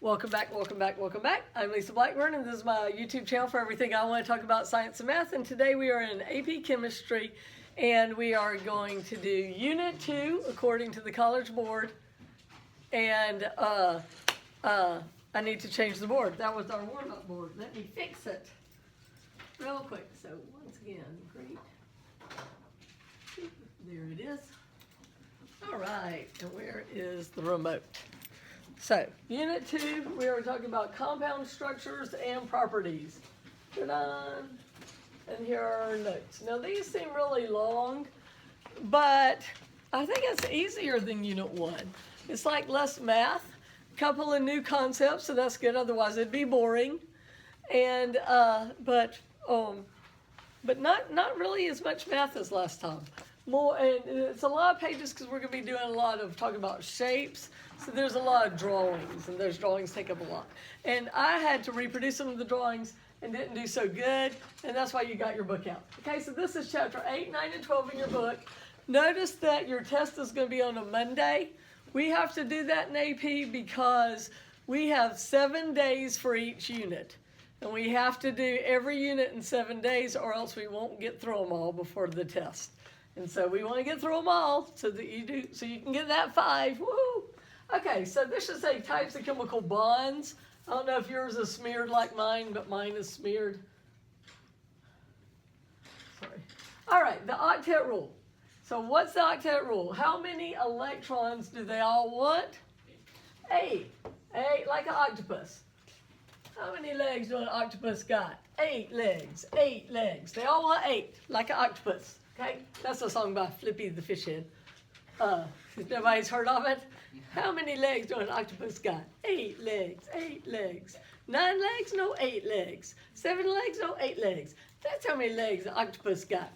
Welcome back, welcome back, welcome back. I'm Lisa Blackburn, and this is my YouTube channel for everything I want to talk about science and math. And today we are in AP Chemistry, and we are going to do Unit 2 according to the College Board. And I need to change the board. That was our warm-up board. Let me fix it real quick. So once again, great. There it is. All right, and where is the remote? So, Unit 2, we are talking about compound structures and properties. Ta-da! And here are our notes. Now, these seem really long, but I think it's easier than Unit 1. It's like less math, a couple of new concepts, so that's good. Otherwise, it'd be boring. And but not really as much math as last time. More, and it's a lot of pages because we're going to be doing a lot of talking about shapes. So there's a lot of drawings, and those drawings take up a lot. And I had to reproduce some of the drawings and didn't do so good, and that's why you got your book out. Okay, so this is chapter 8, 9, and 12 in your book. Notice that your test is going to be on a Monday. We have to do that in AP because we have 7 days for each unit. And we have to do every unit in 7 days, or else we won't get through them all before the test. And so we want to get through them all so that you can get that 5. Woohoo! Okay, so this should say types of chemical bonds. I don't know if yours is smeared like mine, but mine is smeared. Sorry. All right, the octet rule. So what's the octet rule? How many electrons do they all want? 8. 8, like an octopus. How many legs do an octopus got? 8 legs. 8 legs. They all want 8, like an octopus. Okay, that's a song by Flippy the Fish Head. Nobody's heard of it? How many legs do an octopus got? 8 legs, 8 legs. 9 legs? No, 8 legs. 7 legs? No, 8 legs. That's how many legs an octopus got.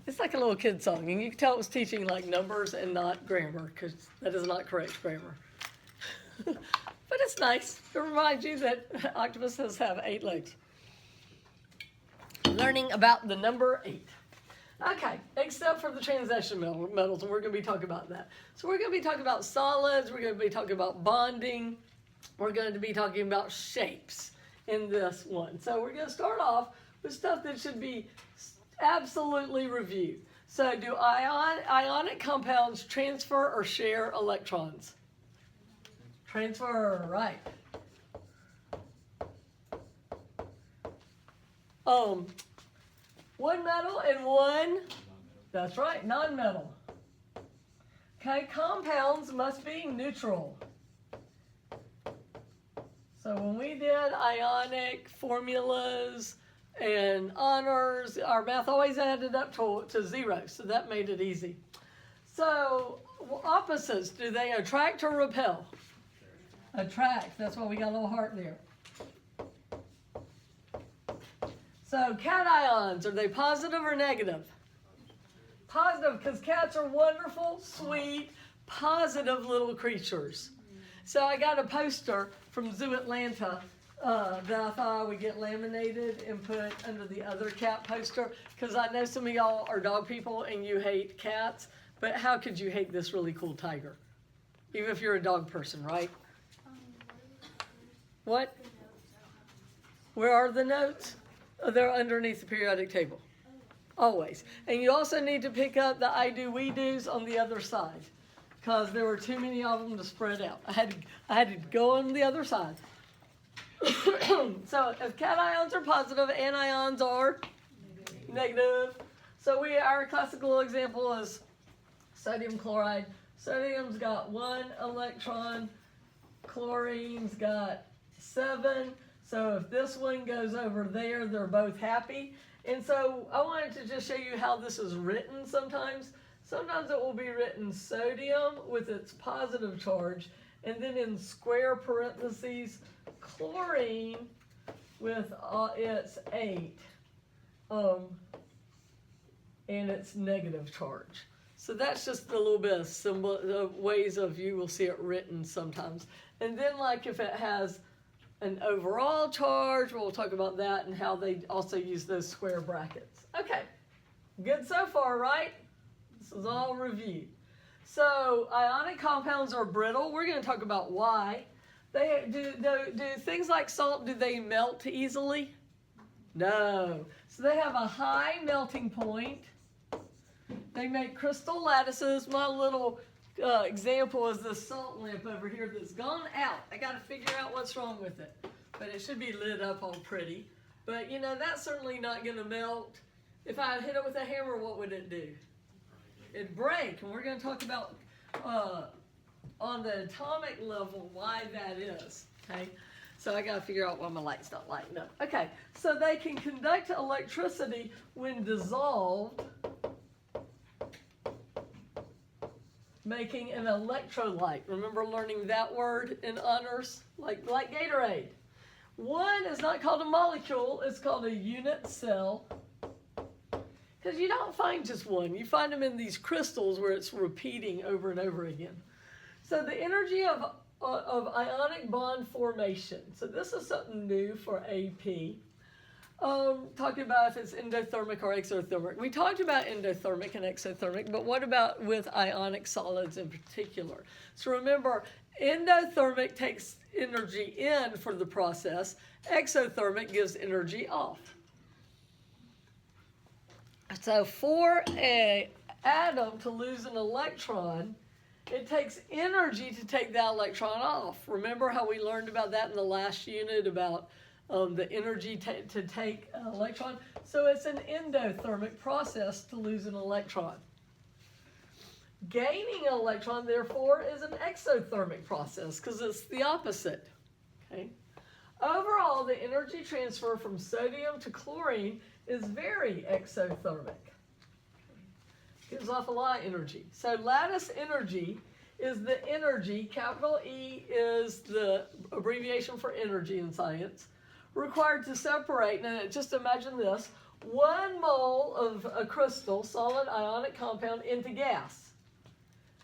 It's like a little kid song, and you can tell it was teaching like numbers and not grammar, because that is not correct grammar. But it's nice to remind you that octopuses have 8 legs. Learning about the number 8. Okay, except for the transition metals, and we're going to be talking about that. So we're going to be talking about solids, we're going to be talking about bonding, we're going to be talking about shapes in this one. So we're going to start off with stuff that should be absolutely reviewed. So do ionic compounds transfer or share electrons? Transfer, right. One metal and one, that's right, non-metal. Okay, compounds must be neutral. So when we did ionic formulas and honors, our math always added up to 0, so that made it easy. So opposites, do they attract or repel? Attract, that's why we got a little heart there. So cations, are they positive or negative? Positive, because cats are wonderful, sweet, positive little creatures. So I got a poster from Zoo Atlanta that I thought I would get laminated and put under the other cat poster, because I know some of y'all are dog people and you hate cats, but how could you hate this really cool tiger? Even if you're a dog person, right? What? Where are the notes? Oh, they're underneath the periodic table, always. And you also need to pick up the I do, we do's on the other side, because there were too many of them to spread out. I had to go on the other side. So if cations are positive, anions are negative. So our classical example is sodium chloride. Sodium's got 1 electron, chlorine's got 7. So if this one goes over there, they're both happy. And so I wanted to just show you how this is written sometimes. Sometimes it will be written sodium with its positive charge, and then in square parentheses, chlorine with its 8 and its negative charge. So that's just a little bit of symbol, ways of you will see it written sometimes. And then like if it has an overall charge, we'll talk about that and how they also use those square brackets. Okay, good so far, right? This is all reviewed. So ionic compounds are brittle. We're going to talk about why. They do things like salt, do they melt easily? No. So they have a high melting point. They make crystal lattices. My little example is this salt lamp over here that's gone out. I got to figure out what's wrong with it. But it should be lit up all pretty. But, you know, that's certainly not going to melt. If I hit it with a hammer, what would it do? It'd break. And we're going to talk about, on the atomic level, why that is. Okay? So I got to figure out why my light's not lighting up. Okay, so they can conduct electricity when dissolved, making an electrolyte. Remember learning that word in honors? Like Gatorade. One is not called a molecule, it's called a unit cell. Because you don't find just one. You find them in these crystals where it's repeating over and over again. So the energy of ionic bond formation. So this is something new for AP. Talking about if it's endothermic or exothermic. We talked about endothermic and exothermic, but what about with ionic solids in particular? So remember, endothermic takes energy in for the process. Exothermic gives energy off. So for an atom to lose an electron, it takes energy to take that electron off. Remember how we learned about that in the last unit about the energy to take an electron? So it's an endothermic process to lose an electron. Gaining an electron, therefore, is an exothermic process because it's the opposite. Okay? Overall, the energy transfer from sodium to chlorine is very exothermic. Gives off a lot of energy. So lattice energy is the energy, capital E is the abbreviation for energy in science, required to separate, now just imagine this, 1 mole of a crystal, solid ionic compound, into gas.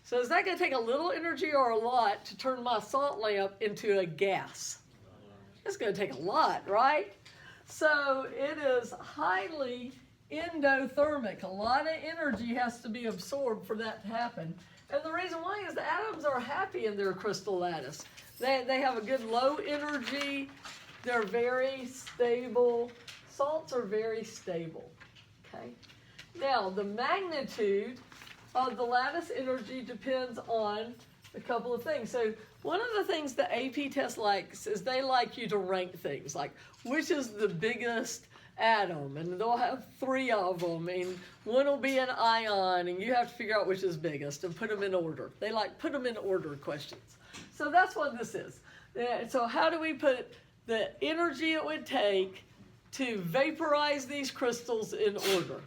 So is that going to take a little energy or a lot to turn my salt lamp into a gas? It's going to take a lot, right? So it is highly endothermic. A lot of energy has to be absorbed for that to happen. And the reason why is the atoms are happy in their crystal lattice. They have a good low energy. They're very stable. Salts are very stable. Okay. Now, the magnitude of the lattice energy depends on a couple of things. So one of the things the AP test likes is they like you to rank things, like which is the biggest atom, and they'll have 3 of them, and one will be an ion, and you have to figure out which is biggest and put them in order. They like put them in order questions. So that's what this is. So how do we put the energy it would take to vaporize these crystals in order?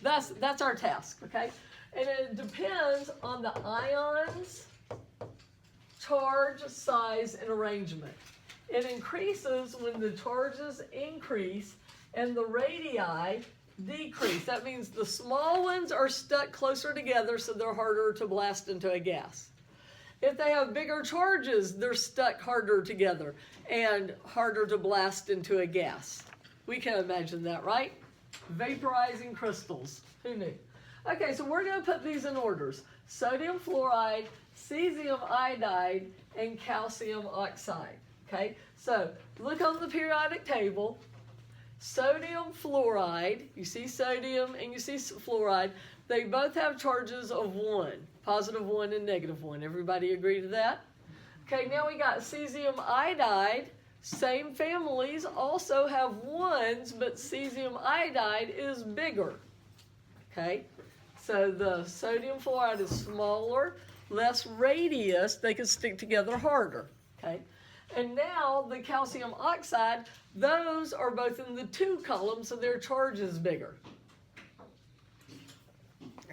That's our task, okay? And it depends on the ions, charge, size, and arrangement. It increases when the charges increase and the radii decrease. That means the small ones are stuck closer together, so they're harder to blast into a gas. If they have bigger charges, they're stuck harder together and harder to blast into a gas. We can imagine that, right? Vaporizing crystals. Who knew? Okay, so we're going to put these in orders. Sodium fluoride, cesium iodide, and calcium oxide. Okay, so look on the periodic table. Sodium fluoride, you see sodium and you see fluoride, they both have charges of 1, positive 1 and negative 1. Everybody agree to that? Okay, now we got cesium iodide, same families, also have 1s, but cesium iodide is bigger. Okay, so the sodium fluoride is smaller, less radius, they can stick together harder. Okay. And now the calcium oxide, those are both in the 2 column, so their charge is bigger.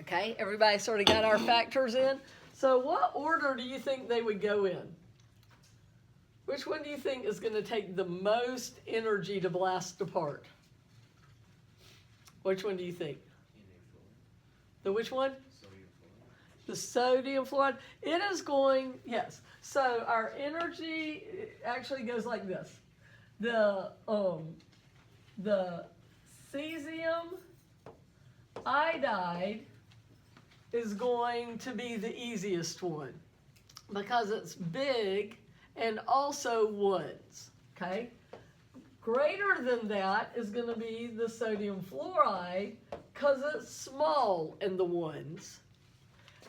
Okay, everybody sort of got our factors in? So what order do you think they would go in? Which one do you think is going to take the most energy to blast apart? Which one do you think? The which one? The sodium fluoride. It is going, yes. So our energy actually goes like this. The cesium iodide is going to be the easiest one because it's big and also ones, okay? Greater than that is going to be the sodium fluoride because it's small in the ones.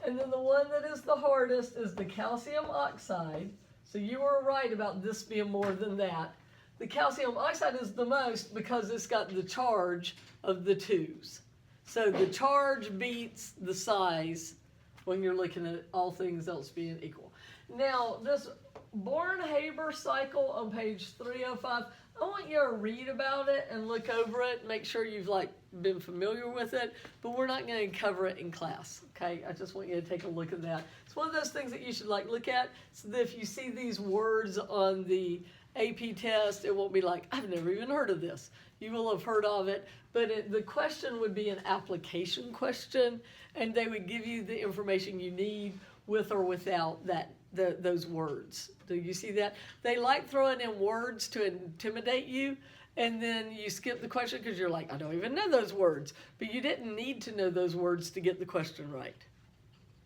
And then the one that is the hardest is the calcium oxide. So you were right about this being more than that. The calcium oxide is the most because it's got the charge of the twos. So the charge beats the size when you're looking at all things else being equal. Now, this Born-Haber cycle on page 305, I want you to read about it and look over it, make sure you've been familiar with it, but we're not going to cover it in class, okay? I just want you to take a look at that. It's one of those things that you should look at, so that if you see these words on the AP test, it won't be like, I've never even heard of this. You will have heard of it, but the question would be an application question, and they would give you the information you need with or without those words. Do you see that? They like throwing in words to intimidate you, and then you skip the question because you're like, I don't even know those words. But you didn't need to know those words to get the question right.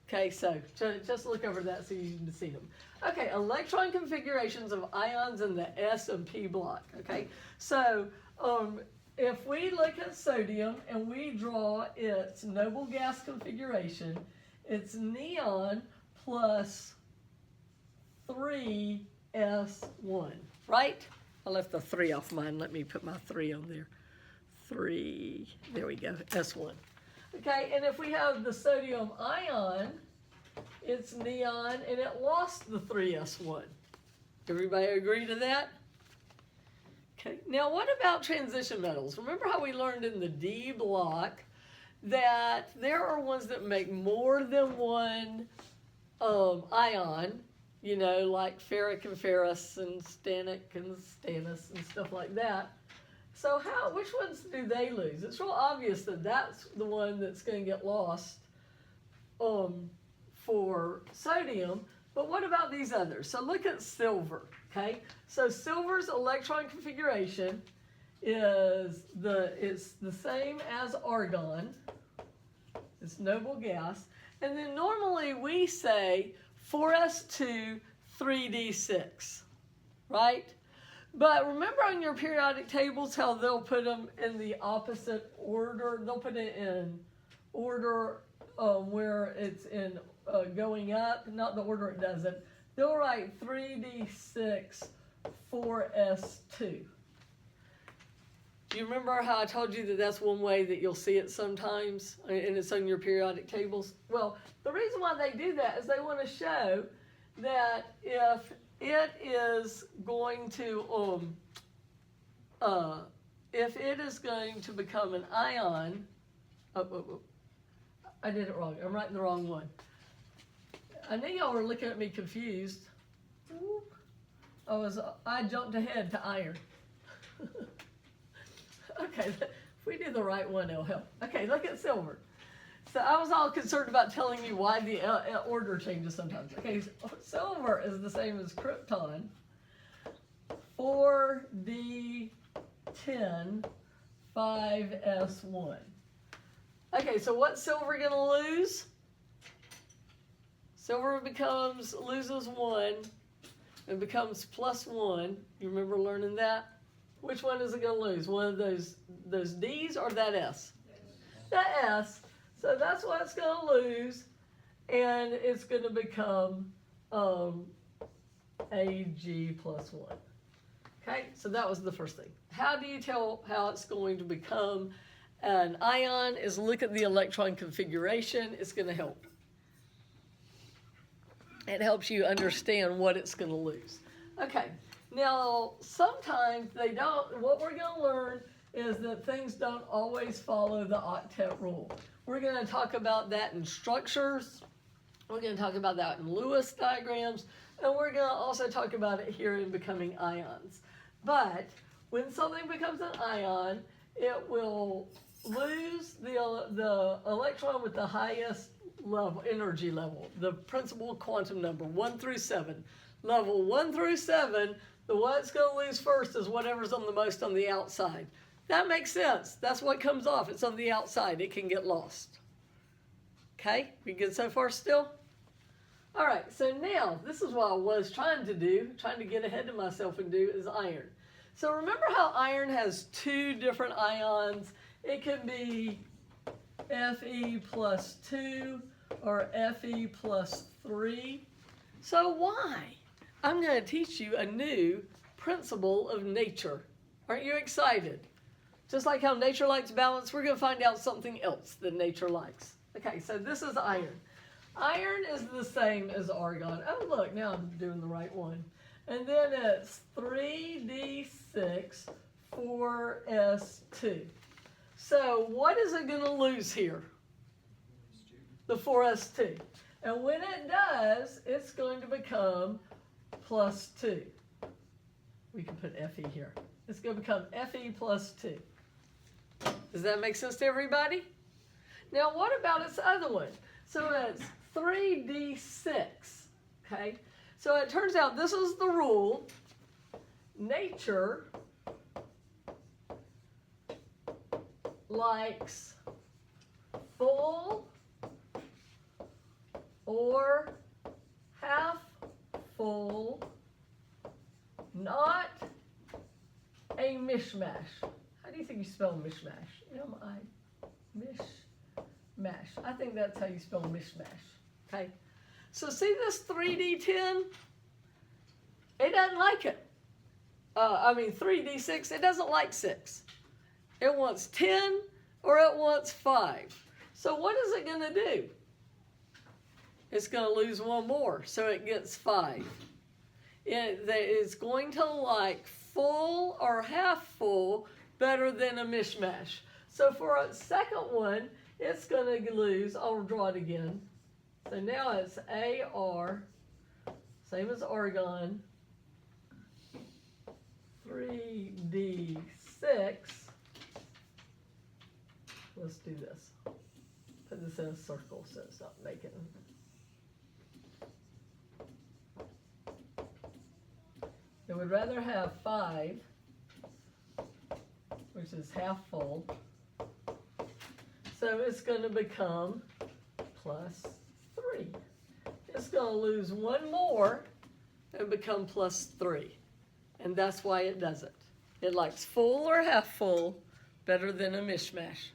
Okay, so just look over that so you can see them. Okay, electron configurations of ions in the S and P block. Okay, so if we look at sodium and we draw its noble gas configuration, it's neon plus 3s1, right? I left the 3 off mine. Let me put my 3 on there. 3, there we go, S1. Okay, and if we have the sodium ion, it's neon, and it lost the 3s1. Everybody agree to that? Okay, now what about transition metals? Remember how we learned in the D block that there are ones that make more than one ion, you know, like ferric and ferrous and stannic and stannous and stuff like that. So which ones do they lose? It's real obvious that that's the one that's going to get lost for sodium, but what about these others? So look at silver, okay? So silver's electron configuration is it's the same as argon. It's noble gas. And then normally we say 4s2, 3d6, right? But remember on your periodic tables how they'll put them in the opposite order? They'll put it in order where it's in going up, not the order it does it. They'll write 3d6, 4s2. Do you remember how I told you that that's one way that you'll see it sometimes, and it's on your periodic tables? Well, the reason why they do that is they want to show that if it is going to become an ion, I did it wrong. I'm writing the wrong one. I know y'all were looking at me confused. I jumped ahead to iron. Okay, if we do the right one, it'll help. Okay, look at silver. So I was all concerned about telling you why the order changes sometimes. Okay, silver is the same as krypton. 4d10, 5s1. Okay, so what's silver going to lose? Silver loses 1 and becomes +1. You remember learning that? Which one is it going to lose? One of those D's or that S? That S. So that's what it's going to lose, and it's going to become Ag +1. Okay, so that was the first thing. How do you tell how it's going to become an ion? Is look at the electron configuration. It's going to help. It helps you understand what it's going to lose. Okay. Now, sometimes they don't, what we're going to learn is that things don't always follow the octet rule. We're going to talk about that in structures. We're going to talk about that in Lewis diagrams. And we're going to also talk about it here in becoming ions. But when something becomes an ion, it will lose the electron with the highest level, energy level, the principal quantum number, 1 through 7. Level 1 through 7, the one it's going to lose first is whatever's on the most on the outside. That makes sense. That's what comes off. It's on the outside. It can get lost. Okay? We good so far still? All right, so now this is what I was trying to do, trying to get ahead of myself and do is iron. So remember how iron has two different ions? It can be Fe plus 2 or Fe plus 3. So why? I'm going to teach you a new principle of nature. Aren't you excited? Just like how nature likes balance, we're going to find out something else that nature likes. Okay, so this is iron. Iron is the same as argon. Oh, look, now I'm doing the right one. And then it's 3d6 4s2. So what is it going to lose here? The 4s2. And when it does, it's going to become plus 2. We can put Fe here. It's going to become Fe plus 2. Does that make sense to everybody? Now what about its other one? So it's 3d6, okay? So it turns out this is the rule. Nature likes full or half full, not a mishmash. How do you think you spell mishmash? Mishmash. I think that's how you spell mishmash. Okay? So see this 3d10? It doesn't like it. 3d6, it doesn't like 6. It wants 10 or it wants 5. So what is it going to do? It's going to lose one more, so it gets 5. It's going to like full or half full better than a mishmash. So for a second one, it's going to lose, I'll draw it again. So now it's Ar, same as argon, 3d6. Let's do this. Put this in a circle so it's not making. It would rather have 5, which is half full. So it's going to become plus 3. It's going to lose one more and become plus 3. And that's why it does it. It likes full or half full better than a mishmash.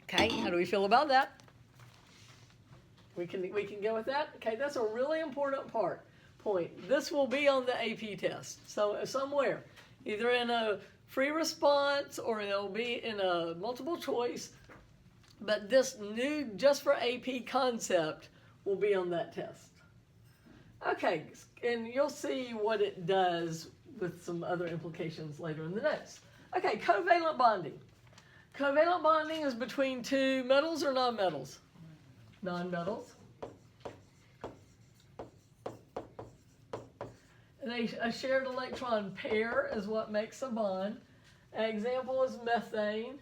Okay, how do we feel about that? We can go with that? Okay, that's a really important point. This will be on the AP test. So somewhere, either in a free response or it'll be in a multiple choice, but this new just for AP concept will be on that test. Okay, and you'll see what it does with some other implications later in the notes. Okay, covalent bonding. Covalent bonding is between two metals or nonmetals? Nonmetals. And a shared electron pair is what makes a bond. An example is methane.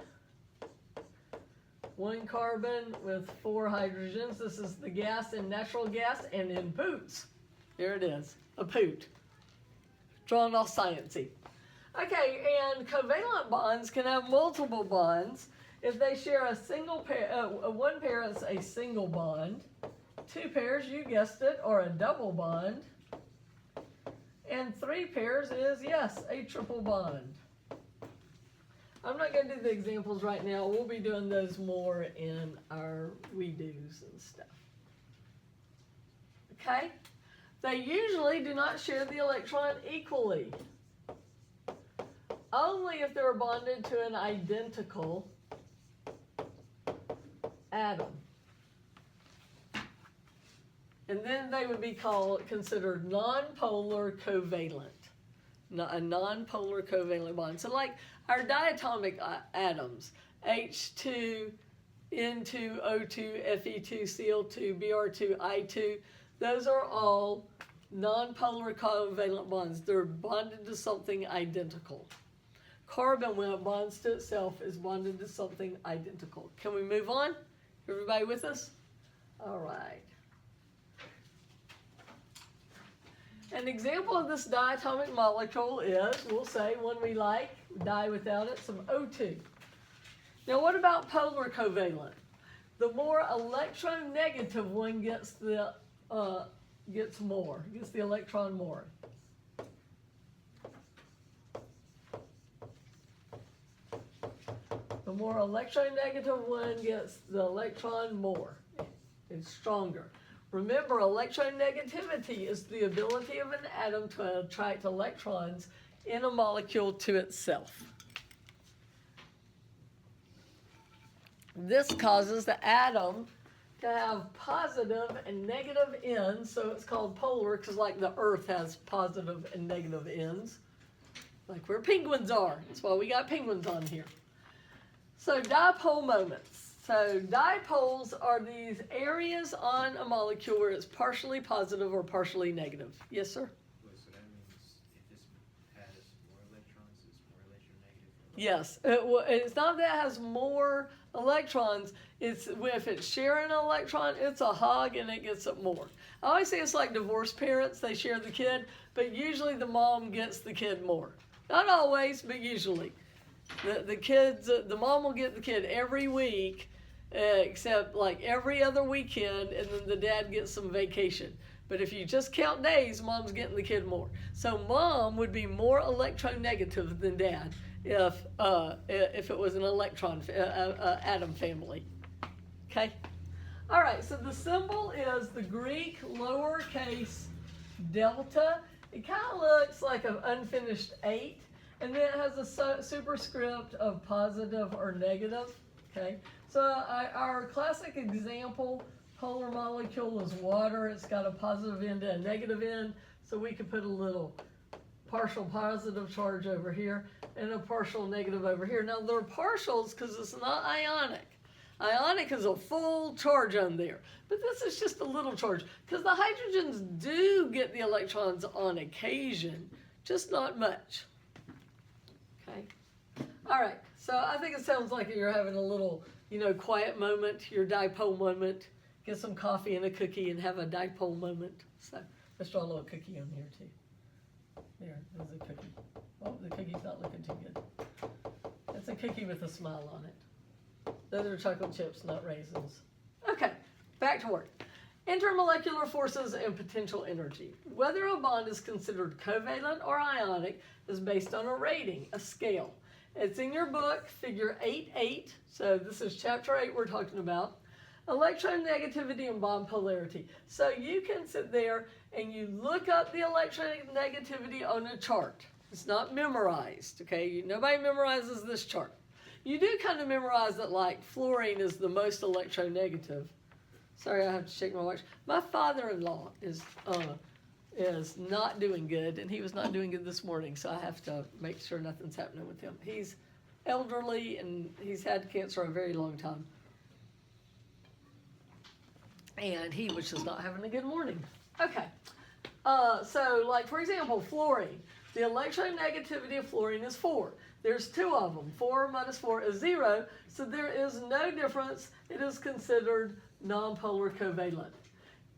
1 carbon with 4 hydrogens. This is the gas in natural gas and in boots. There it is, a poot. Drawn all sciencey. Okay, and covalent bonds can have multiple bonds. If they share a single pair, one pair is a single bond. 2 pairs, you guessed it, are a double bond. And 3 pairs is, yes, a triple bond. I'm not going to do the examples right now. We'll be doing those more in our we-dos and stuff. Okay? They usually do not share the electron equally. Only if they're bonded to an identical atom. And then they would be considered nonpolar covalent. A nonpolar covalent bond. So like our diatomic atoms, H2, N2, O2, Fe2, Cl2, Br2, I2, those are all nonpolar covalent bonds. They're bonded to something identical. Carbon, when it bonds to itself, is bonded to something identical. Can we move on? Everybody with us? All right. An example of this diatomic molecule is, we'll say, one we like, die without it, some O2. Now what about polar covalent? the more electronegative one gets the gets the electron more. The more electronegative one gets the electron more. It's stronger. Remember, electronegativity is the ability of an atom to attract electrons in a molecule to itself. This causes the atom to have positive and negative ends, so it's called polar, because like the Earth has positive and negative ends, like where penguins are. That's why we got penguins on here. So dipole moments. So dipoles are these areas on a molecule where it's partially positive or partially negative. Yes, sir? So that means if this has more electrons, it's more electronegative? Yes. It's not that it has more electrons. It's if it's sharing an electron, it's a hog and it gets it more. I always say it's like divorced parents. They share the kid, but usually the mom gets the kid more. Not always, but usually. The mom will get the kid every week, except like every other weekend, and then the dad gets some vacation. But if you just count days, mom's getting the kid more. So mom would be more electronegative than dad if it was an electron atom family. Okay. All right. So the symbol is the Greek lowercase delta. It kind of looks like an unfinished 8. And then it has a superscript of positive or negative, okay? So our classic example polar molecule is water. It's got a positive end and a negative end, so we could put a little partial positive charge over here and a partial negative over here. Now, they're partials because it's not ionic. Ionic is a full charge on there, but this is just a little charge because the hydrogens do get the electrons on occasion, just not much. Okay. All right. So I think it sounds like you're having a little, quiet moment, your dipole moment. Get some coffee and a cookie and have a dipole moment. So let's draw a little cookie on here too. There's a cookie. Oh, the cookie's not looking too good. It's a cookie with a smile on it. Those are chocolate chips, not raisins. Okay, back to work. Intermolecular forces and potential energy. Whether a bond is considered covalent or ionic is based on a rating, a scale. It's in your book, figure 8.8. So this is chapter 8 we're talking about. Electronegativity and bond polarity. So you can sit there and you look up the electronegativity on a chart. It's not memorized, okay? Nobody memorizes this chart. You do kind of memorize that, like, fluorine is the most electronegative. Sorry, I have to shake my watch. My father-in-law is not doing good, and he was not doing good this morning, so I have to make sure nothing's happening with him. He's elderly, and he's had cancer a very long time. And he was just not having a good morning. Okay. So, like, for example, fluorine. The electronegativity of fluorine is 4. There's 2 of them. 4 minus 4 is 0, so there is no difference. It is considered nonpolar covalent.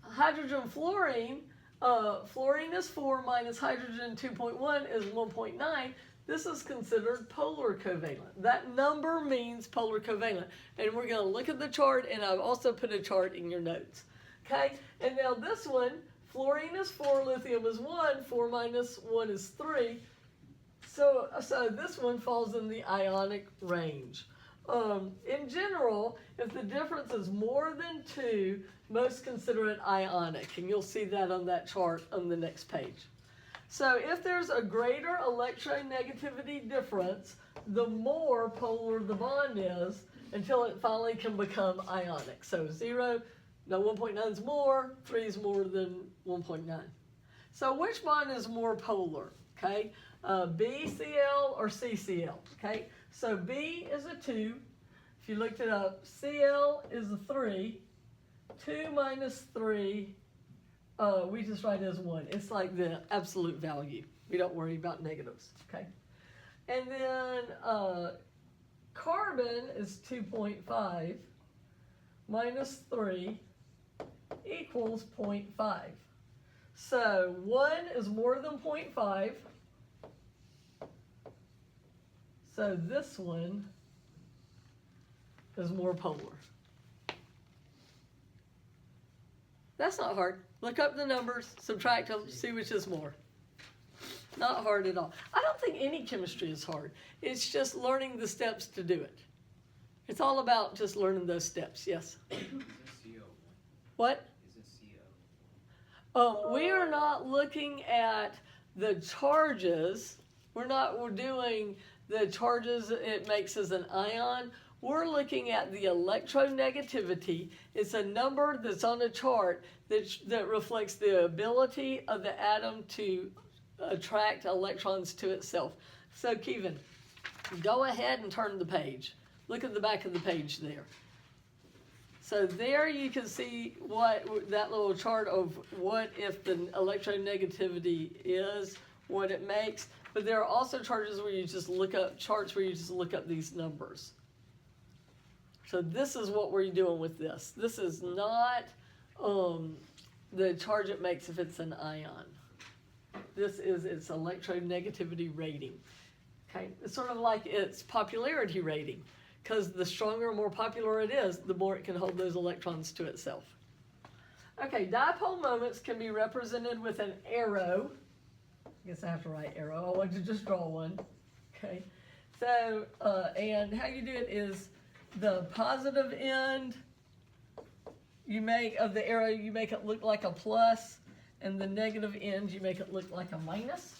Hydrogen fluorine, fluorine is 4 minus hydrogen 2.1 is 1.9. This is considered polar covalent. That number means polar covalent. And we're going to look at the chart, and I've also put a chart in your notes. Okay? And now this one, fluorine is 4, lithium is 1, 4 minus 1 is 3. So this one falls in the ionic range. In general, if the difference is more than 2, most consider it ionic, and you'll see that on that chart on the next page. So if there's a greater electronegativity difference, the more polar the bond is until it finally can become ionic. So 1.9 is more, 3 is more than 1.9. So which bond is more polar? Okay, BCl or CCl? Okay. So B is a 2. If you looked it up, Cl is a 3. 2 minus 3, we just write as 1. It's like the absolute value. We don't worry about negatives, okay? And then carbon is 2.5 minus 3 equals 0.5. So 1 is more than 0.5. So this one is more polar. That's not hard. Look up the numbers, subtract them, see which is more. Not hard at all. I don't think any chemistry is hard. It's just learning the steps to do it. It's all about just learning those steps. Yes? Is it CO? What? Is it CO? We are not looking at the charges. We're doing the charges it makes as an ion. We're looking at the electronegativity. It's a number that's on a chart that reflects the ability of the atom to attract electrons to itself. So, Kevin, go ahead and turn the page. Look at the back of the page there. So there you can see what that little chart of what if the electronegativity is, what it makes. But there are also charts where you just look up these numbers. So this is what we're doing with this. This is not the charge it makes if it's an ion. This is its electronegativity rating. Okay, it's sort of like its popularity rating, because the stronger and more popular it is, the more it can hold those electrons to itself. Okay, dipole moments can be represented with an arrow. I guess I have to write arrow. I want to just draw one. Okay, so and how you do it is the positive end you make of the arrow, you make it look like a plus, and the negative end you make it look like a minus.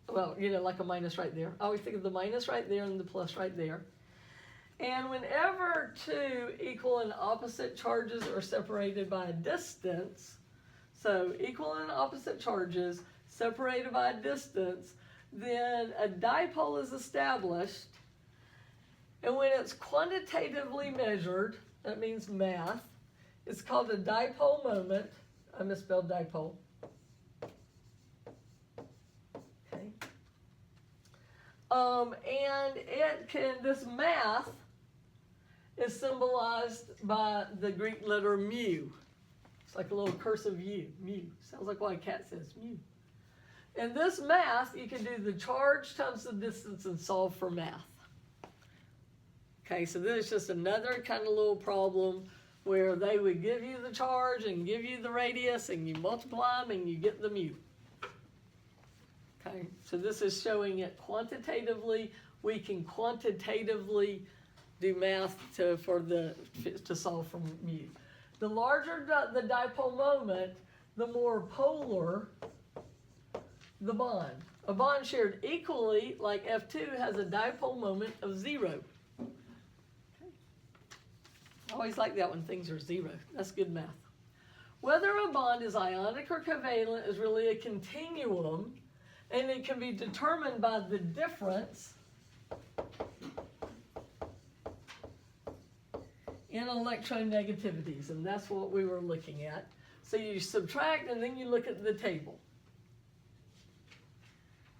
Well, you know, like a minus right there. I always think of the minus right there and the plus right there. And whenever two equal and opposite charges are separated by a distance, so equal and opposite charges separated by a distance, then a dipole is established. And when it's quantitatively measured, that means math, it's called a dipole moment. I misspelled dipole. Okay. And this math is symbolized by the Greek letter mu. It's like a little cursive U, mu. Sounds like why a cat says mu. In this math, you can do the charge times the distance and solve for math. Okay, so this is just another kind of little problem where they would give you the charge and give you the radius and you multiply them and you get the mu. Okay, so this is showing it quantitatively. We can quantitatively do math to solve for mu. The larger the dipole moment, the more polar the bond. A bond shared equally, like F2, has a dipole moment of 0. Okay. I always like that when things are 0. That's good math. Whether a bond is ionic or covalent is really a continuum, and it can be determined by the difference in electronegativities, and that's what we were looking at. So you subtract and then you look at the table.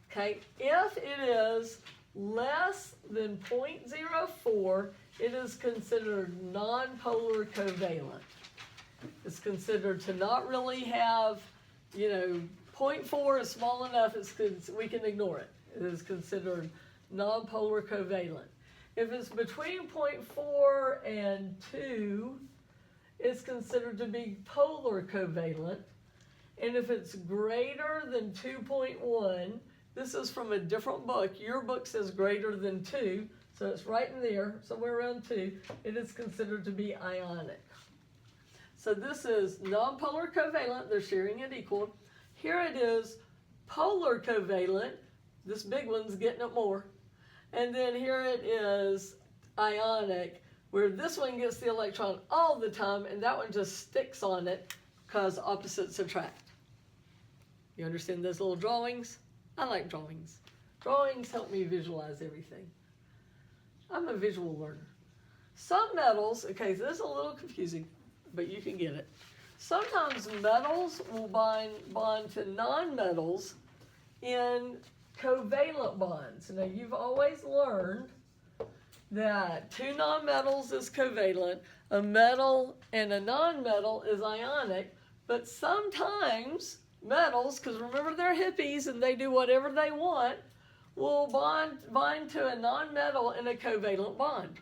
Okay, if it is less than 0.04, it is considered nonpolar covalent. It's considered to not really have, 0.4 is small enough, we can ignore it. It is considered nonpolar covalent. If it's between 0.4 and 2, it's considered to be polar covalent. And if it's greater than 2.1, this is from a different book. Your book says greater than 2, so it's right in there, somewhere around 2. It is considered to be ionic. So this is nonpolar covalent. They're sharing it equal. Here it is polar covalent. This big one's getting it more. And then here it is ionic, where this one gets the electron all the time, and that one just sticks on it because opposites attract. You understand those little drawings? I like drawings. Drawings help me visualize everything. I'm a visual learner. Some metals, okay, so this is a little confusing, but you can get it. Sometimes metals will bond to nonmetals in covalent bonds. Now, you've always learned that two nonmetals is covalent, a metal and a nonmetal is ionic, but sometimes metals, because remember they're hippies and they do whatever they want, will bind to a nonmetal in a covalent bond.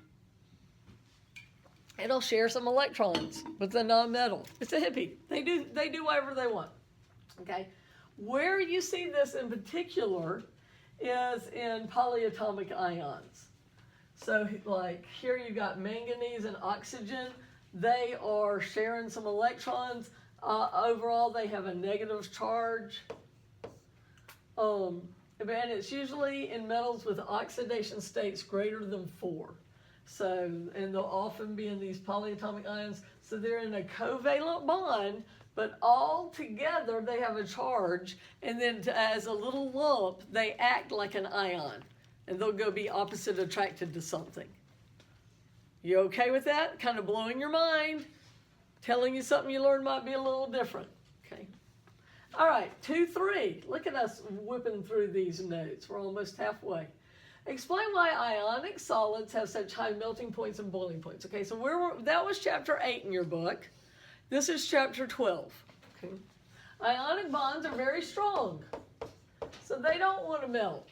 It'll share some electrons with the nonmetal. It's a hippie. They do whatever they want. Okay? Where you see this in particular is in polyatomic ions. So like here you've got manganese and oxygen. They are sharing some electrons. Overall, they have a negative charge. And it's usually in metals with oxidation states greater than 4. So, and they'll often be in these polyatomic ions. So they're in a covalent bond, but all together they have a charge. And then as a little lump, they act like an ion. And they'll go be opposite attracted to something. You okay with that? Kind of blowing your mind, telling you something you learned might be a little different. Okay. All right, 2-3. Look at us whipping through these notes. We're almost halfway. Explain why ionic solids have such high melting points and boiling points. Okay, so that was chapter 8 in your book. This is chapter 12. Okay. Ionic bonds are very strong, so they don't want to melt,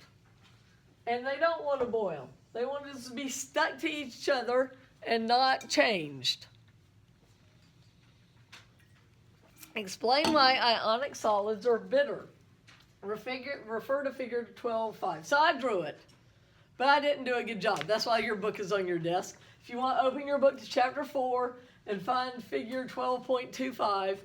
and they don't want to boil. They want it to be stuck to each other and not changed. Explain why ionic solids are bitter. Refer to figure 12.5. So I drew it, but I didn't do a good job. That's why your book is on your desk. If you want to open your book to chapter 4 and find figure 12.25,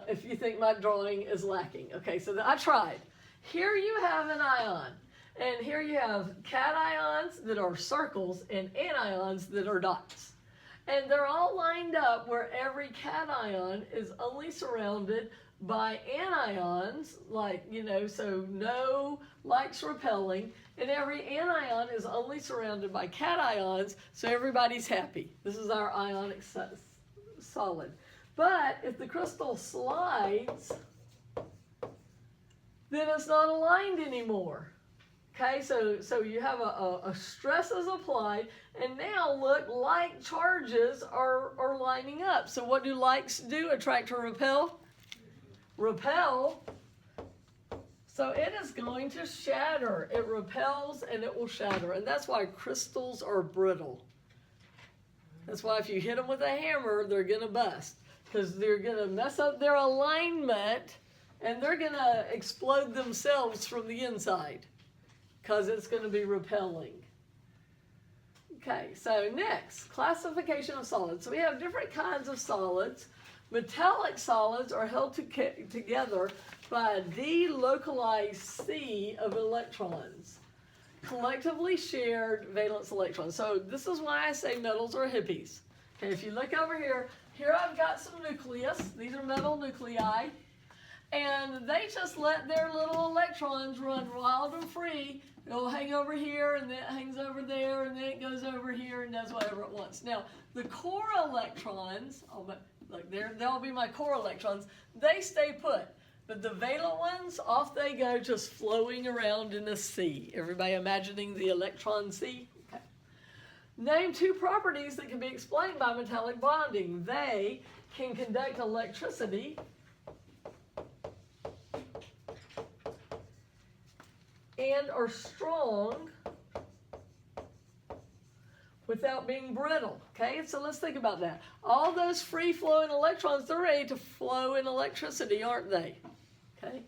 if you think my drawing is lacking. Okay, so I tried. Here you have an ion. And here you have cations that are circles and anions that are dots. And they're all lined up where every cation is only surrounded by anions, like, so no likes repelling. And every anion is only surrounded by cations, so everybody's happy. This is our ionic solid. But if the crystal slides, then it's not aligned anymore. Okay, so you have a stress is applied, and now look, like charges are lining up. So what do likes do? Attract or repel? Repel. So it is going to shatter. It repels and it will shatter. And that's why crystals are brittle. That's why if you hit them with a hammer, they're going to bust. Because they're going to mess up their alignment, and they're going to explode themselves from the inside. Because it's going to be repelling. Okay, so next, classification of solids. So we have different kinds of solids. Metallic solids are held together by a delocalized sea of electrons, collectively shared valence electrons. So this is why I say metals are hippies. Okay, if you look over here, I've got some nucleus. These are metal nuclei. And they just let their little electrons run wild and free. It'll hang over here, and then it hangs over there, and then it goes over here and does whatever it wants. Now, the core electrons, look, there'll be my core electrons, they stay put. But the valent ones, off they go, just flowing around in a sea. Everybody imagining the electron sea? Okay. Name 2 properties that can be explained by metallic bonding. They can conduct electricity and are strong without being brittle. Okay, so let's think about that. All those free-flowing electrons, they're ready to flow in electricity, aren't they? Okay,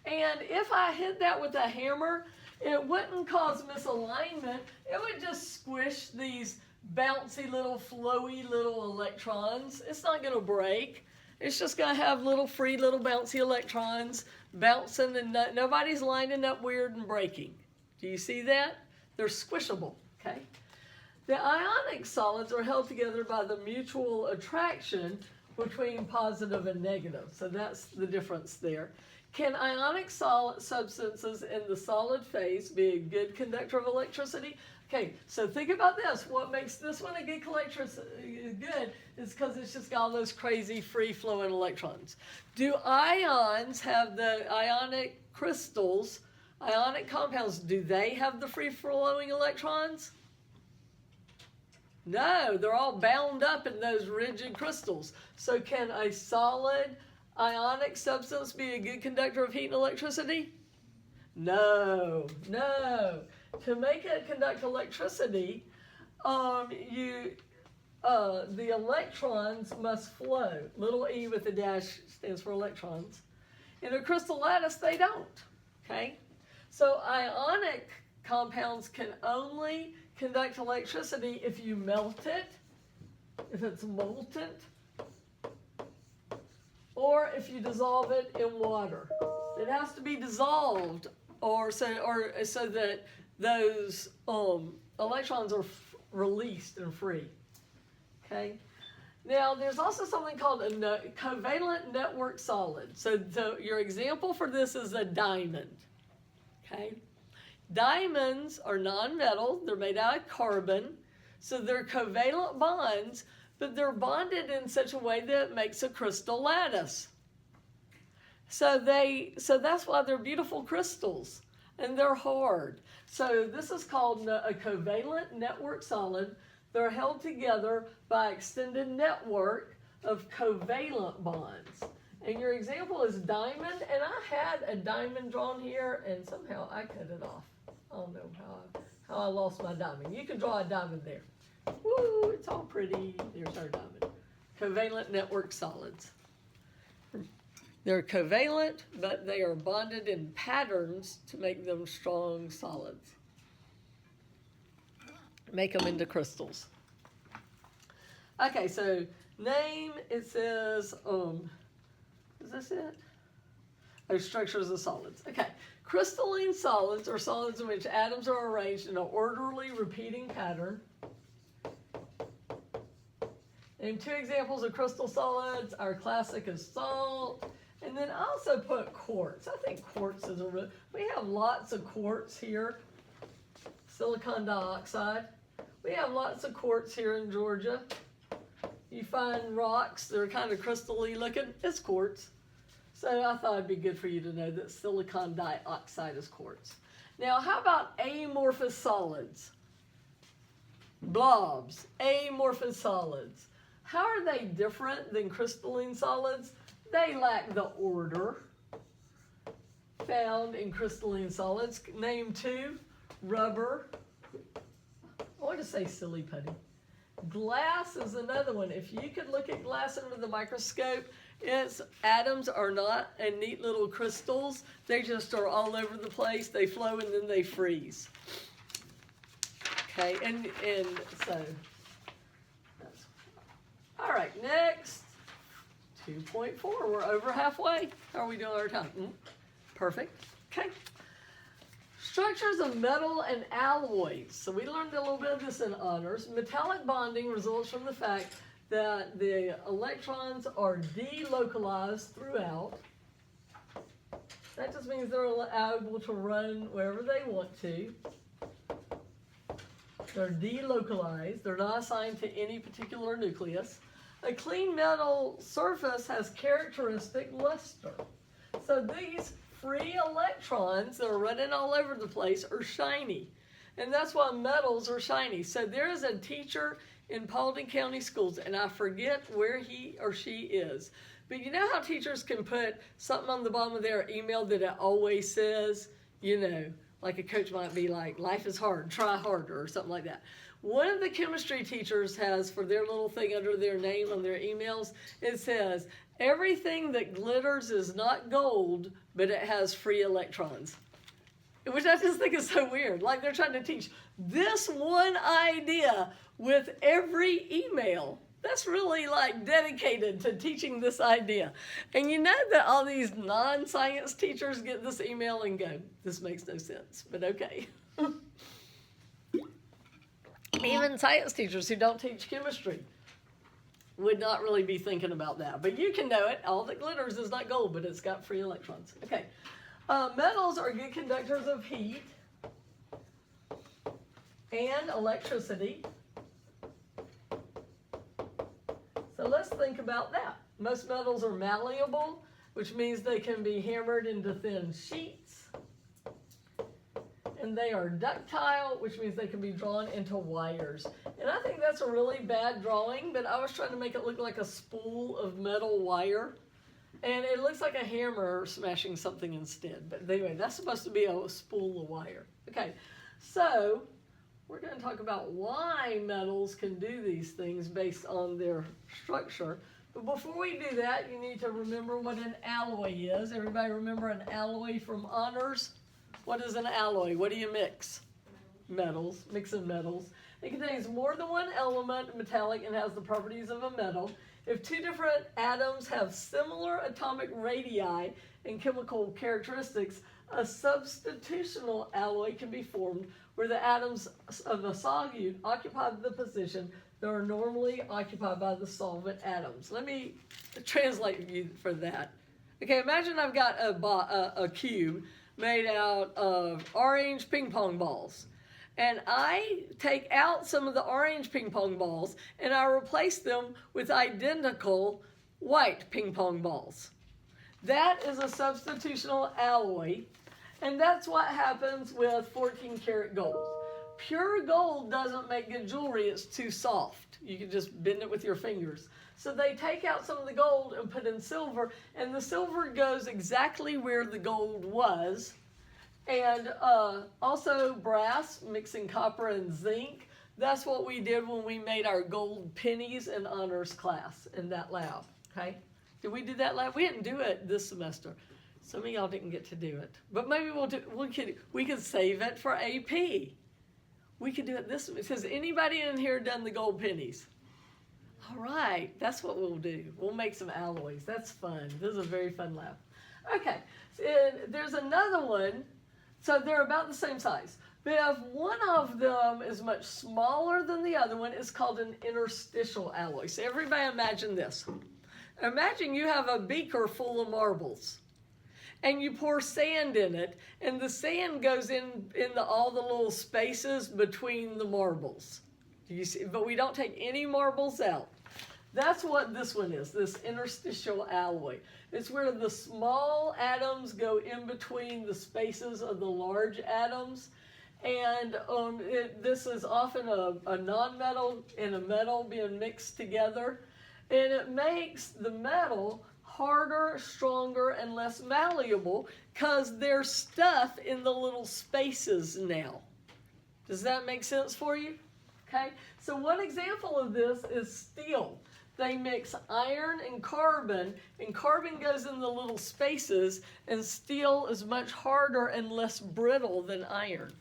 and if I hit that with a hammer, it wouldn't cause misalignment. It would just squish these bouncy little flowy little electrons. It's not going to break. It's just going to have little free little bouncy electrons bouncing, and nobody's lining up weird and breaking. Do you see that? They're squishable, okay? The ionic solids are held together by the mutual attraction between positive and negative. So that's the difference there. Can ionic substances in the solid phase be a good conductor of electricity? Okay, so think about this. What makes this one a good good is because it's just got all those crazy free-flowing electrons. Do ions have the ionic crystals, ionic compounds, do they have the free-flowing electrons? No, they're all bound up in those rigid crystals. So can a solid ionic substance be a good conductor of heat and electricity? No. To make it conduct electricity, the electrons must flow. Little e with a dash stands for electrons. In a crystal lattice, they don't. Okay? So ionic compounds can only conduct electricity if you melt it, if it's molten, or if you dissolve it in water. It has to be dissolved or so that those electrons are released and free. Okay? Now, there's also something called a covalent network solid. So your example for this is a diamond. Okay? Diamonds are non-metal. They're made out of carbon. So they're covalent bonds, but they're bonded in such a way that it makes a crystal lattice. So that's why they're beautiful crystals, and they're hard. So this is called a covalent network solid. They're held together by extended network of covalent bonds. And your example is diamond, and I had a diamond drawn here, and somehow I cut it off. I don't know how I lost my diamond. You can draw a diamond there. Woo, it's all pretty. There's our diamond. Covalent network solids. They're covalent, but they are bonded in patterns to make them strong solids. Make them into crystals. Okay, so name, it says, is this it? Oh, structures of solids. Okay, crystalline solids are solids in which atoms are arranged in an orderly repeating pattern. Name 2 examples of crystal solids. Our classic is salt. And then I also put quartz. I think quartz is we have lots of quartz here. Silicon dioxide. We have lots of quartz here in Georgia. You find rocks that are kind of crystal-y looking. It's quartz. So I thought it'd be good for you to know that silicon dioxide is quartz. Now, how about amorphous solids? Blobs, amorphous solids. How are they different than crystalline solids? They lack the order found in crystalline solids. Name 2, rubber. I want to say silly putty. Glass is another one. If you could look at glass under the microscope, its atoms are not in neat little crystals. They just are all over the place. They flow and then they freeze. Okay, and so that's all right. Next. 2.4, we're over halfway. How are we doing our time? Perfect. Okay. Structures of metal and alloys. So we learned a little bit of this in honors. Metallic bonding results from the fact that the electrons are delocalized throughout. That just means they're able to run wherever they want to. They're delocalized. They're not assigned to any particular nucleus. A clean metal surface has characteristic luster. So these free electrons that are running all over the place are shiny. And that's why metals are shiny. So there is a teacher in Paulding County Schools, and I forget where he or she is. But you know how teachers can put something on the bottom of their email that it always says, you know, like a coach might be like, life is hard, try harder, or something like that. One of the chemistry teachers has, for their little thing under their name on their emails, it says, everything that glitters is not gold, but it has free electrons. Which I just think is so weird. Like they're trying to teach this one idea with every email. That's really like dedicated to teaching this idea. And you know that all these non-science teachers get this email and go, this makes no sense, but okay. Even science teachers who don't teach chemistry would not really be thinking about that. But you can know it. All that glitters is not gold, but it's got free electrons. Okay. Metals are good conductors of heat and electricity. So let's think about that. Most metals are malleable, which means they can be hammered into thin sheets. And they are ductile, which means they can be drawn into wires. And I think that's a really bad drawing, but I was trying to make it look like a spool of metal wire. And it looks like a hammer smashing something instead. But anyway, that's supposed to be a spool of wire. Okay, so we're going to talk about why metals can do these things based on their structure. But before we do that, you need to remember what an alloy is. Everybody remember an alloy from honors? What is an alloy? What do you mix? Metals, mixing metals. It contains more than one element, metallic, and has the properties of a metal. If two different atoms have similar atomic radii and chemical characteristics, a substitutional alloy can be formed where the atoms of a solute occupy the position that are normally occupied by the solvent atoms. Let me translate you for that. Okay, imagine I've got a cube made out of orange ping pong balls. And I take out some of the orange ping pong balls and I replace them with identical white ping pong balls. That is a substitutional alloy, and that's what happens with 14 karat gold. Pure gold doesn't make good jewelry, it's too soft. You can just bend it with your fingers. So they take out some of the gold and put in silver, and the silver goes exactly where the gold was. And also brass, mixing copper and zinc. That's what we did when we made our gold pennies in honors class in that lab, okay? Did we do that lab? We didn't do it this semester. Some of y'all didn't get to do it. But maybe we could save it for AP. We could do it this semester. Has anybody in here done the gold pennies? All right, that's what we'll do. We'll make some alloys. That's fun. This is a very fun lab. Okay, and there's another one. So they're about the same size. But if one of them is much smaller than the other one, it's called an interstitial alloy. So everybody imagine this. Imagine you have a beaker full of marbles. And you pour sand in it, and the sand goes in all the little spaces between the marbles. Do you see? But we don't take any marbles out. That's what this one is, this interstitial alloy. It's where the small atoms go in between the spaces of the large atoms. And this is often a non-metal and a metal being mixed together. And it makes the metal harder, stronger, and less malleable because there's stuff in the little spaces now. Does that make sense for you? Okay, so one example of this is steel. They mix iron and carbon goes in the little spaces, and steel is much harder and less brittle than iron.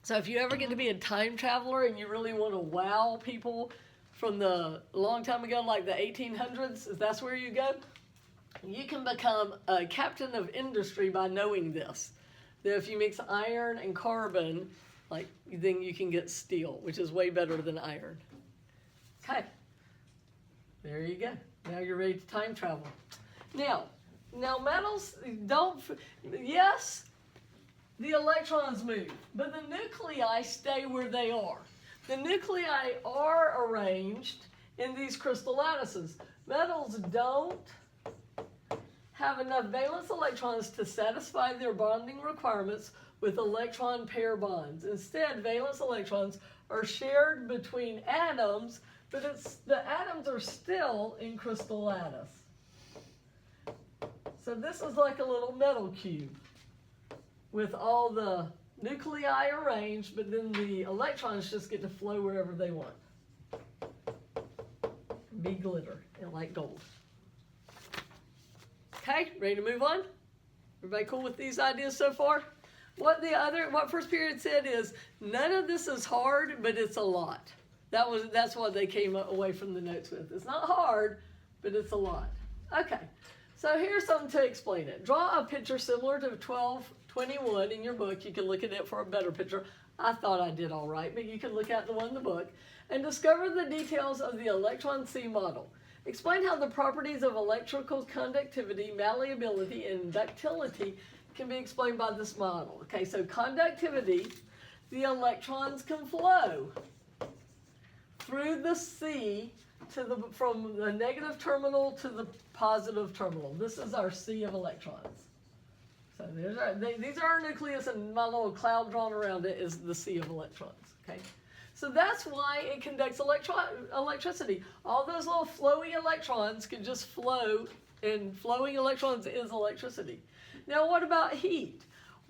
So if you ever get to be a time traveler and you really want to wow people from the long time ago, like the 1800s, if that's where you go, you can become a captain of industry by knowing this. That if you mix iron and carbon, then you can get steel, which is way better than iron. Okay, there you go. Now you're ready to time travel. Now metals yes, the electrons move, but the nuclei stay where they are. The nuclei are arranged in these crystal lattices. Metals don't have enough valence electrons to satisfy their bonding requirements with electron pair bonds. Instead, valence electrons are shared between atoms, but the atoms are still in crystal lattice. So this is like a little metal cube with all the nuclei arranged, but then the electrons just get to flow wherever they want. Be glitter and like gold. Okay, ready to move on? Everybody cool with these ideas so far? What first period said is, none of this is hard, but it's a lot. That's what they came away from the notes with. It's not hard, but it's a lot. Okay, so here's something to explain it. Draw a picture similar to 1221 in your book. You can look at it for a better picture. I thought I did all right, but you can look at the one in the book. And discover the details of the electron C model. Explain how the properties of electrical conductivity, malleability, and ductility can be explained by this model. Okay, so conductivity, the electrons can flow through the C from the negative terminal to the positive terminal. This is our C of electrons. So these are our nucleus, and my little cloud drawn around it is the C of electrons. Okay, so that's why it conducts electricity. All those little flowy electrons can just flow, and flowing electrons is electricity. Now, what about heat?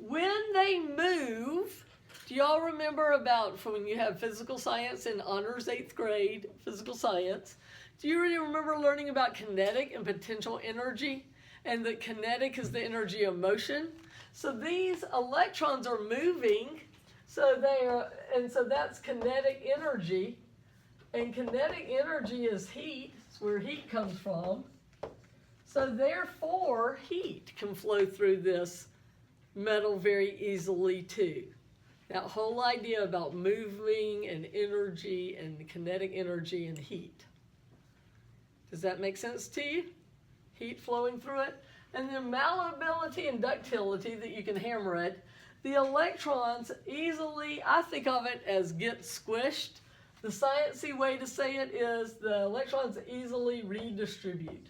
When they move, do y'all remember about from when you have physical science in honors 8th grade, physical science? Do you really remember learning about kinetic and potential energy? And that kinetic is the energy of motion. So these electrons are moving, so that's kinetic energy. And kinetic energy is heat, it's where heat comes from. So therefore, heat can flow through this metal very easily too. That whole idea about moving and energy and kinetic energy and heat. Does that make sense to you? Heat flowing through it. And then malleability and ductility that you can hammer it. The electrons easily, I think of it as get squished. The sciencey way to say it is the electrons easily redistribute.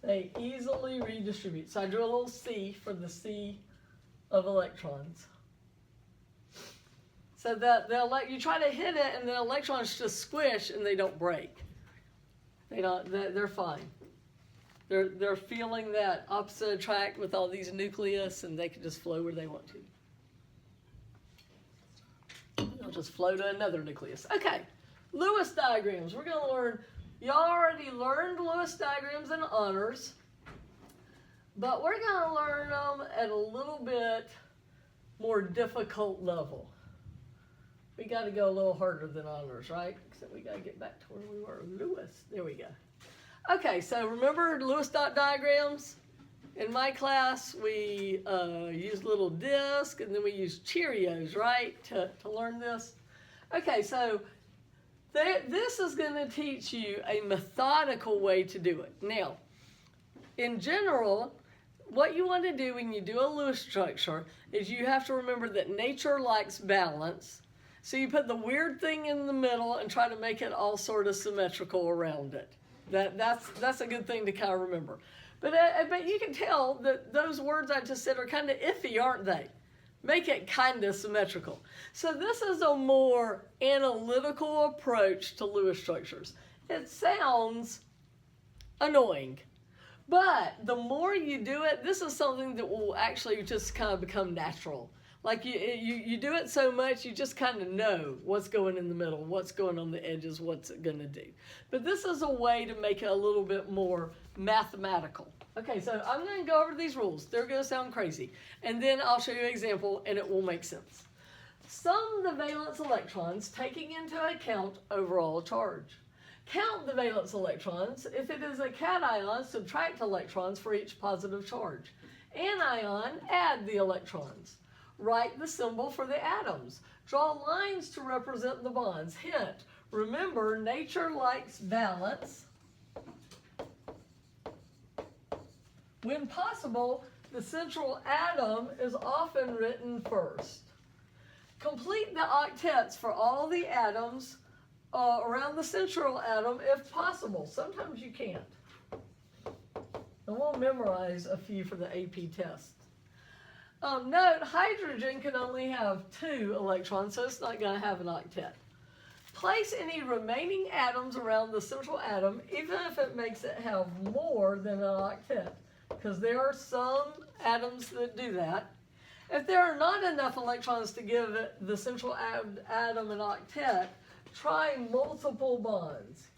They easily redistribute. So I drew a little C for the C of electrons. So that you try to hit it and the electrons just squish and they don't break. They're fine. They're feeling that opposite attract with all these nucleus and they can just flow where they want to. They'll just flow to another nucleus. Okay, Lewis diagrams. We're going to learn. Y'all already learned Lewis diagrams in honors, but we're going to learn them at a little bit more difficult level. We got to go a little harder than honors, right? Except we got to get back to where we were. Lewis. There we go. Okay, so remember Lewis dot diagrams? In my class, we used little disc, and then we used Cheerios, right, to learn this. Okay, so this is going to teach you a methodical way to do it. Now, in general, what you want to do when you do a Lewis structure is you have to remember that nature likes balance. So you put the weird thing in the middle and try to make it all sort of symmetrical around it. That's a good thing to kind of remember. But you can tell that those words I just said are kind of iffy, aren't they? Make it kind of symmetrical. So this is a more analytical approach to Lewis structures. It sounds annoying, but the more you do it, this is something that will actually just kind of become natural. Like you do it so much, you just kind of know what's going in the middle, what's going on the edges, what's it going to do. But this is a way to make it a little bit more mathematical. Okay, so I'm going to go over these rules. They're going to sound crazy. And then I'll show you an example, and it will make sense. Sum the valence electrons, taking into account overall charge. Count the valence electrons. If it is a cation, subtract electrons for each positive charge. Anion, add the electrons. Write the symbol for the atoms. Draw lines to represent the bonds. Hint, remember, nature likes balance. When possible, the central atom is often written first. Complete the octets for all the atoms around the central atom if possible. Sometimes you can't. And we'll memorize a few for the AP test. Note, hydrogen can only have 2 electrons, so it's not going to have an octet. Place any remaining atoms around the central atom, even if it makes it have more than an octet, because there are some atoms that do that. If there are not enough electrons to give the central atom an octet, try multiple bonds.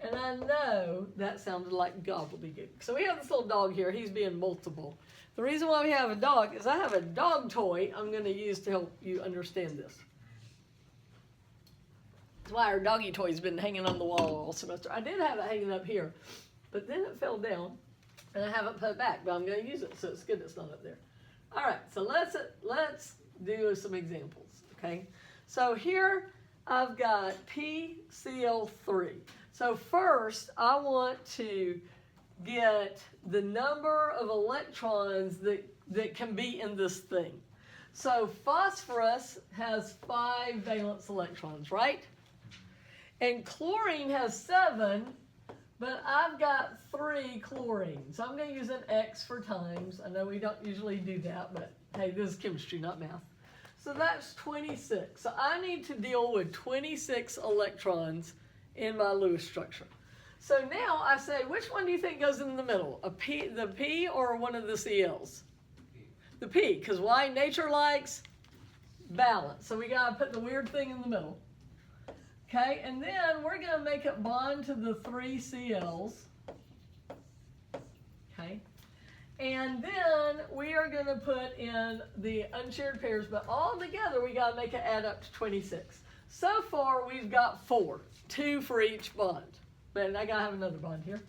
And I know that sounded like gobbledygook. So we have this little dog here. He's being multiple. The reason why we have a dog is I have a dog toy I'm going to use to help you understand this. That's why our doggy toy's been hanging on the wall all semester. I did have it hanging up here, but then it fell down, and I haven't put it back, but I'm going to use it, so it's good it's not up there. All right, so let's do some examples, okay? So here I've got PCl3. So first, I want to get the number of electrons that can be in this thing. So phosphorus has 5 valence electrons, right? And chlorine has 7, but I've got 3 chlorine. So I'm going to use an X for times. I know we don't usually do that, but hey, this is chemistry, not math. So that's 26. So I need to deal with 26 electrons in my Lewis structure. So now I say, which one do you think goes in the middle? The P or one of the CLs? The P, because why? Nature likes balance. So we gotta put the weird thing in the middle. Okay, and then we're gonna make it bond to the 3 CLs. Okay, and then we are gonna put in the unshared pairs, but all together we gotta make it add up to 26. So far we've got 4, 2 for each bond. But I gotta have another bond here.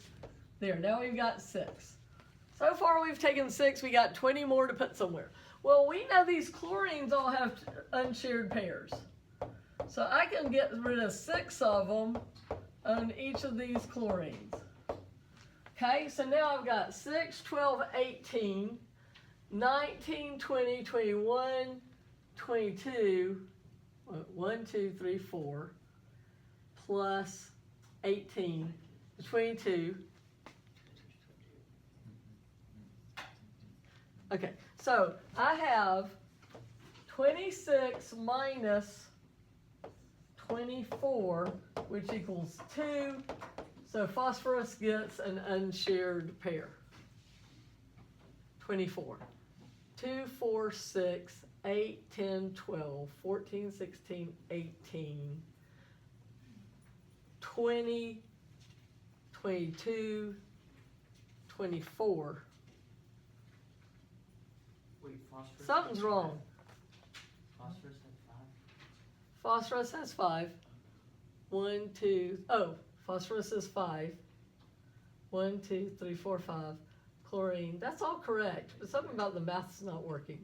There, now we've got 6. So far we've taken 6, we got 20 more to put somewhere. Well, we know these chlorines all have unshared pairs. So I can get rid of 6 of them on each of these chlorines. Okay, so now I've got 6, 12, 18, 19, 20, 21, 22, 1, 2, 3, 4, plus 18, 22. Okay, so I have 26 minus 24, which equals 2. So phosphorus gets an unshared pair. 24. 2, 4, 6, 8, 10, 12, 14, 16, 18, 20, 22, 24. Wait, phosphorus? Something's wrong. Phosphorus had 5? Phosphorus has 5. 1, 2, oh, phosphorus is 5. 1, 2, 3, 4, 5. Chlorine, that's all correct, but something about the math's not working.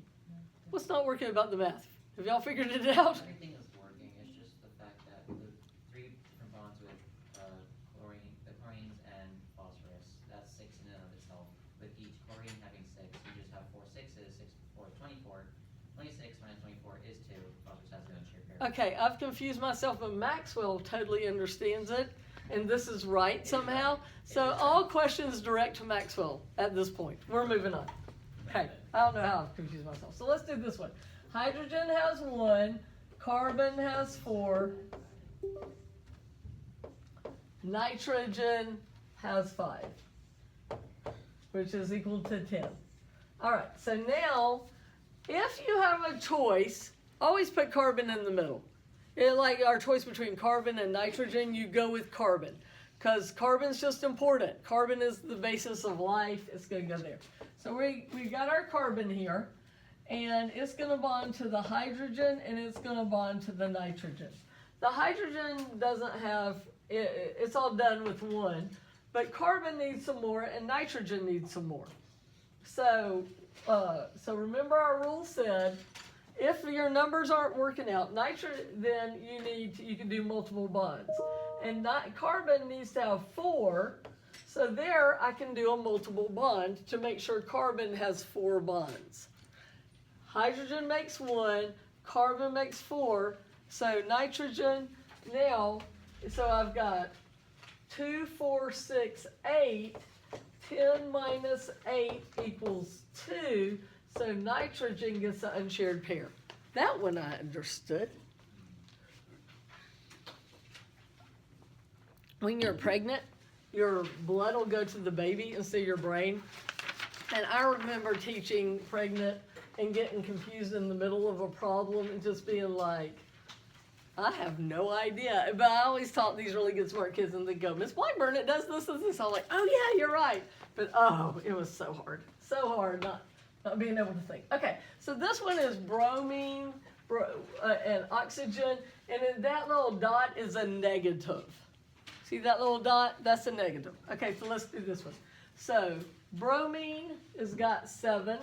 What's not working about the math? Have y'all figured it out? Everything is working, it's just the fact that the 3 different bonds with the chlorines and phosphorus, that's 6 in and of itself. With each chlorine having 6, you just have 4 6s, 6, 4, 24. 26 minus 24 is 2, phosphorus has an unshared pair. Okay, I've confused myself, but Maxwell totally understands it, and this is right somehow. So all questions direct to Maxwell at this point. We're moving on. Okay, I don't know how I've confused myself. So let's do this one. Hydrogen has 1, carbon has 4, nitrogen has 5, which is equal to 10. All right, so now, if you have a choice, always put carbon in the middle. Like our choice between carbon and nitrogen, you go with carbon, because carbon's just important. Carbon is the basis of life. It's going to go there. So we got our carbon here, and it's going to bond to the hydrogen, and it's going to bond to the nitrogen. The hydrogen doesn't have, it's all done with 1, but carbon needs some more, and nitrogen needs some more. So remember our rule said, if your numbers aren't working out, then you can do multiple bonds. And carbon needs to have 4, so there I can do a multiple bond to make sure carbon has 4 bonds. Hydrogen makes 1, carbon makes 4, so nitrogen now, so I've got 2, 4, 6, 8, 10 minus 8 equals 2, so nitrogen gets an unshared pair. That one I understood. When you're pregnant, your blood will go to the baby instead of your brain. And I remember teaching pregnant and getting confused in the middle of a problem and just being like, I have no idea. But I always taught these really good smart kids, and they'd go, Miss Blackburn, it does this and this. I'm like, oh yeah, you're right. But oh, it was so hard not being able to think. Okay, so this one is bromine and oxygen, and then that little dot is a negative. See that little dot? That's a negative. Okay, so let's do this one. So bromine has got 7.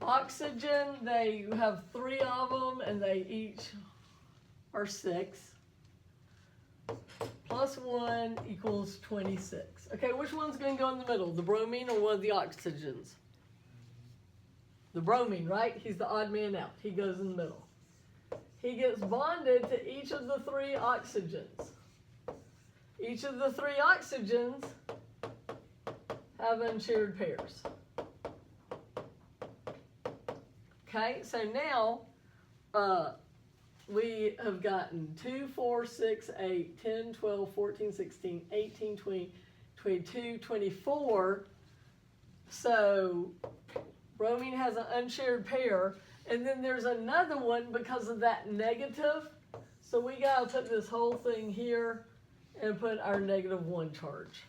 Oxygen, they have 3 of them, and they each are 6. Plus 1 equals 26. Okay, which one's going to go in the middle? The bromine or one of the oxygens? The bromine, right? He's the odd man out. He goes in the middle. He gets bonded to each of the 3 oxygens. Each of the 3 oxygens have unshared pairs. Okay, so now we have gotten 2, 4, 6, 8, 10, 12, 14, 16, 18, 20, 22, 24. So bromine has an unshared pair. And then there's another one because of that negative. So we gotta put this whole thing here and put our -1 charge.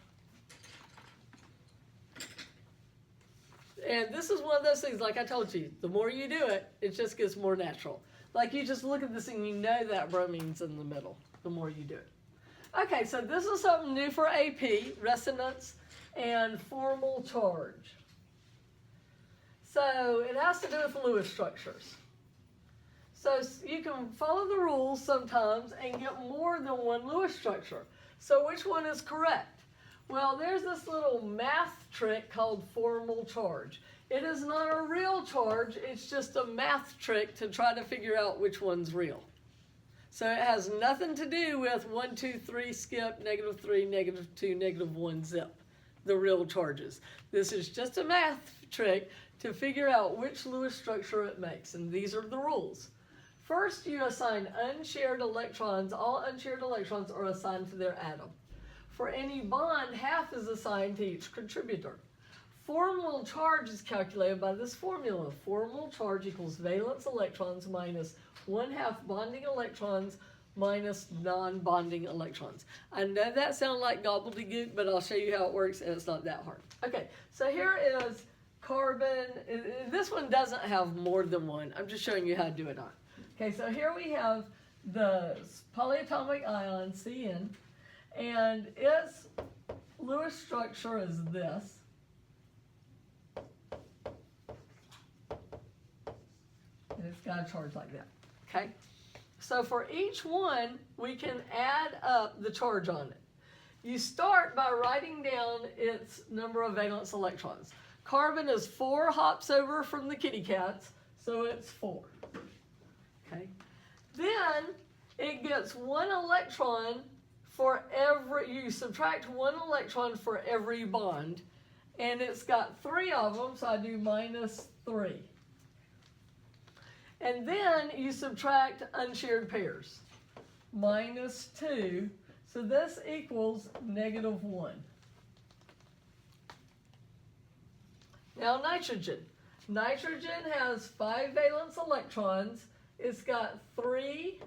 And this is one of those things, like I told you, the more you do it, it just gets more natural. Like you just look at this and you know that bromine's in the middle, the more you do it. Okay, so this is something new for AP, resonance and formal charge. So it has to do with Lewis structures. So you can follow the rules sometimes and get more than one Lewis structure. So which one is correct? Well, there's this little math trick called formal charge. It is not a real charge, it's just a math trick to try to figure out which one's real. So it has nothing to do with 1, 2, 3, skip, -3, -2, -1, zip, the real charges. This is just a math trick to figure out which Lewis structure it makes, and these are the rules. First, you assign unshared electrons. All unshared electrons are assigned to their atom. For any bond, half is assigned to each contributor. Formal charge is calculated by this formula. Formal charge equals valence electrons minus 1/2 bonding electrons minus non-bonding electrons. I know that sounds like gobbledygook, but I'll show you how it works, and it's not that hard. Okay, so here is carbon. This one doesn't have more than one. I'm just showing you how to do it on. Okay, so here we have the polyatomic ion, CN, and its Lewis structure is this. And it's got a charge like that, okay? So for each one, we can add up the charge on it. You start by writing down its number of valence electrons. Carbon is 4 hops over from the kitty cats, so it's 4. Okay. Then it gets 1 electron for every, you subtract 1 electron for every bond, and it's got 3 of them, so I do -3. And then you subtract unshared pairs, -2, so this equals -1. Now nitrogen. Nitrogen has 5 valence electrons. It's got 3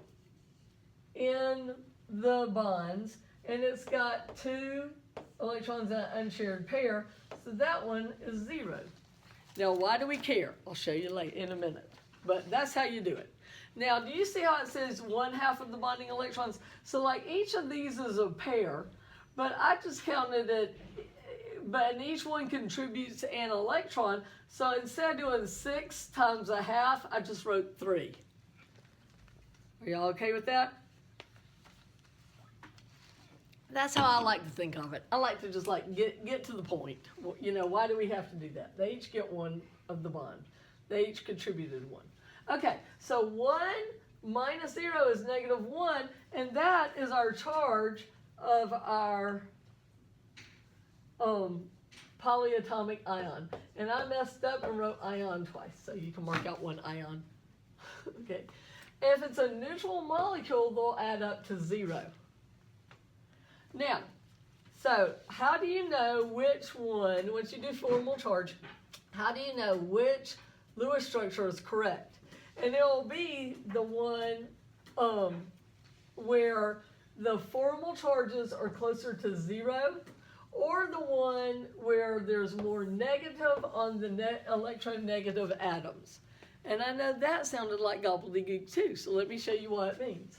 in the bonds, and it's got 2 electrons in an unshared pair, so that one is 0. Now, why do we care? I'll show you later in a minute, but that's how you do it. Now, do you see how it says 1/2 of the bonding electrons? So, like, each of these is a pair, but I just counted it, and each one contributes an electron, so instead of doing 6 times 1/2, I just wrote 3. Are y'all okay with that? That's how I like to think of it. I like to just like get to the point. You know, why do we have to do that? They each get 1 of the bond. They each contributed 1. Okay, so 1 minus 0 is -1, and that is our charge of our polyatomic ion. And I messed up and wrote ion twice, so you can mark out 1 ion. Okay. If it's a neutral molecule, they'll add up to 0. Now, so how do you know which one, once you do formal charge, how do you know which Lewis structure is correct? And it'll be the one where the formal charges are closer to 0, or the one where there's more negative on the electronegative atoms. And I know that sounded like gobbledygook too, so let me show you what it means.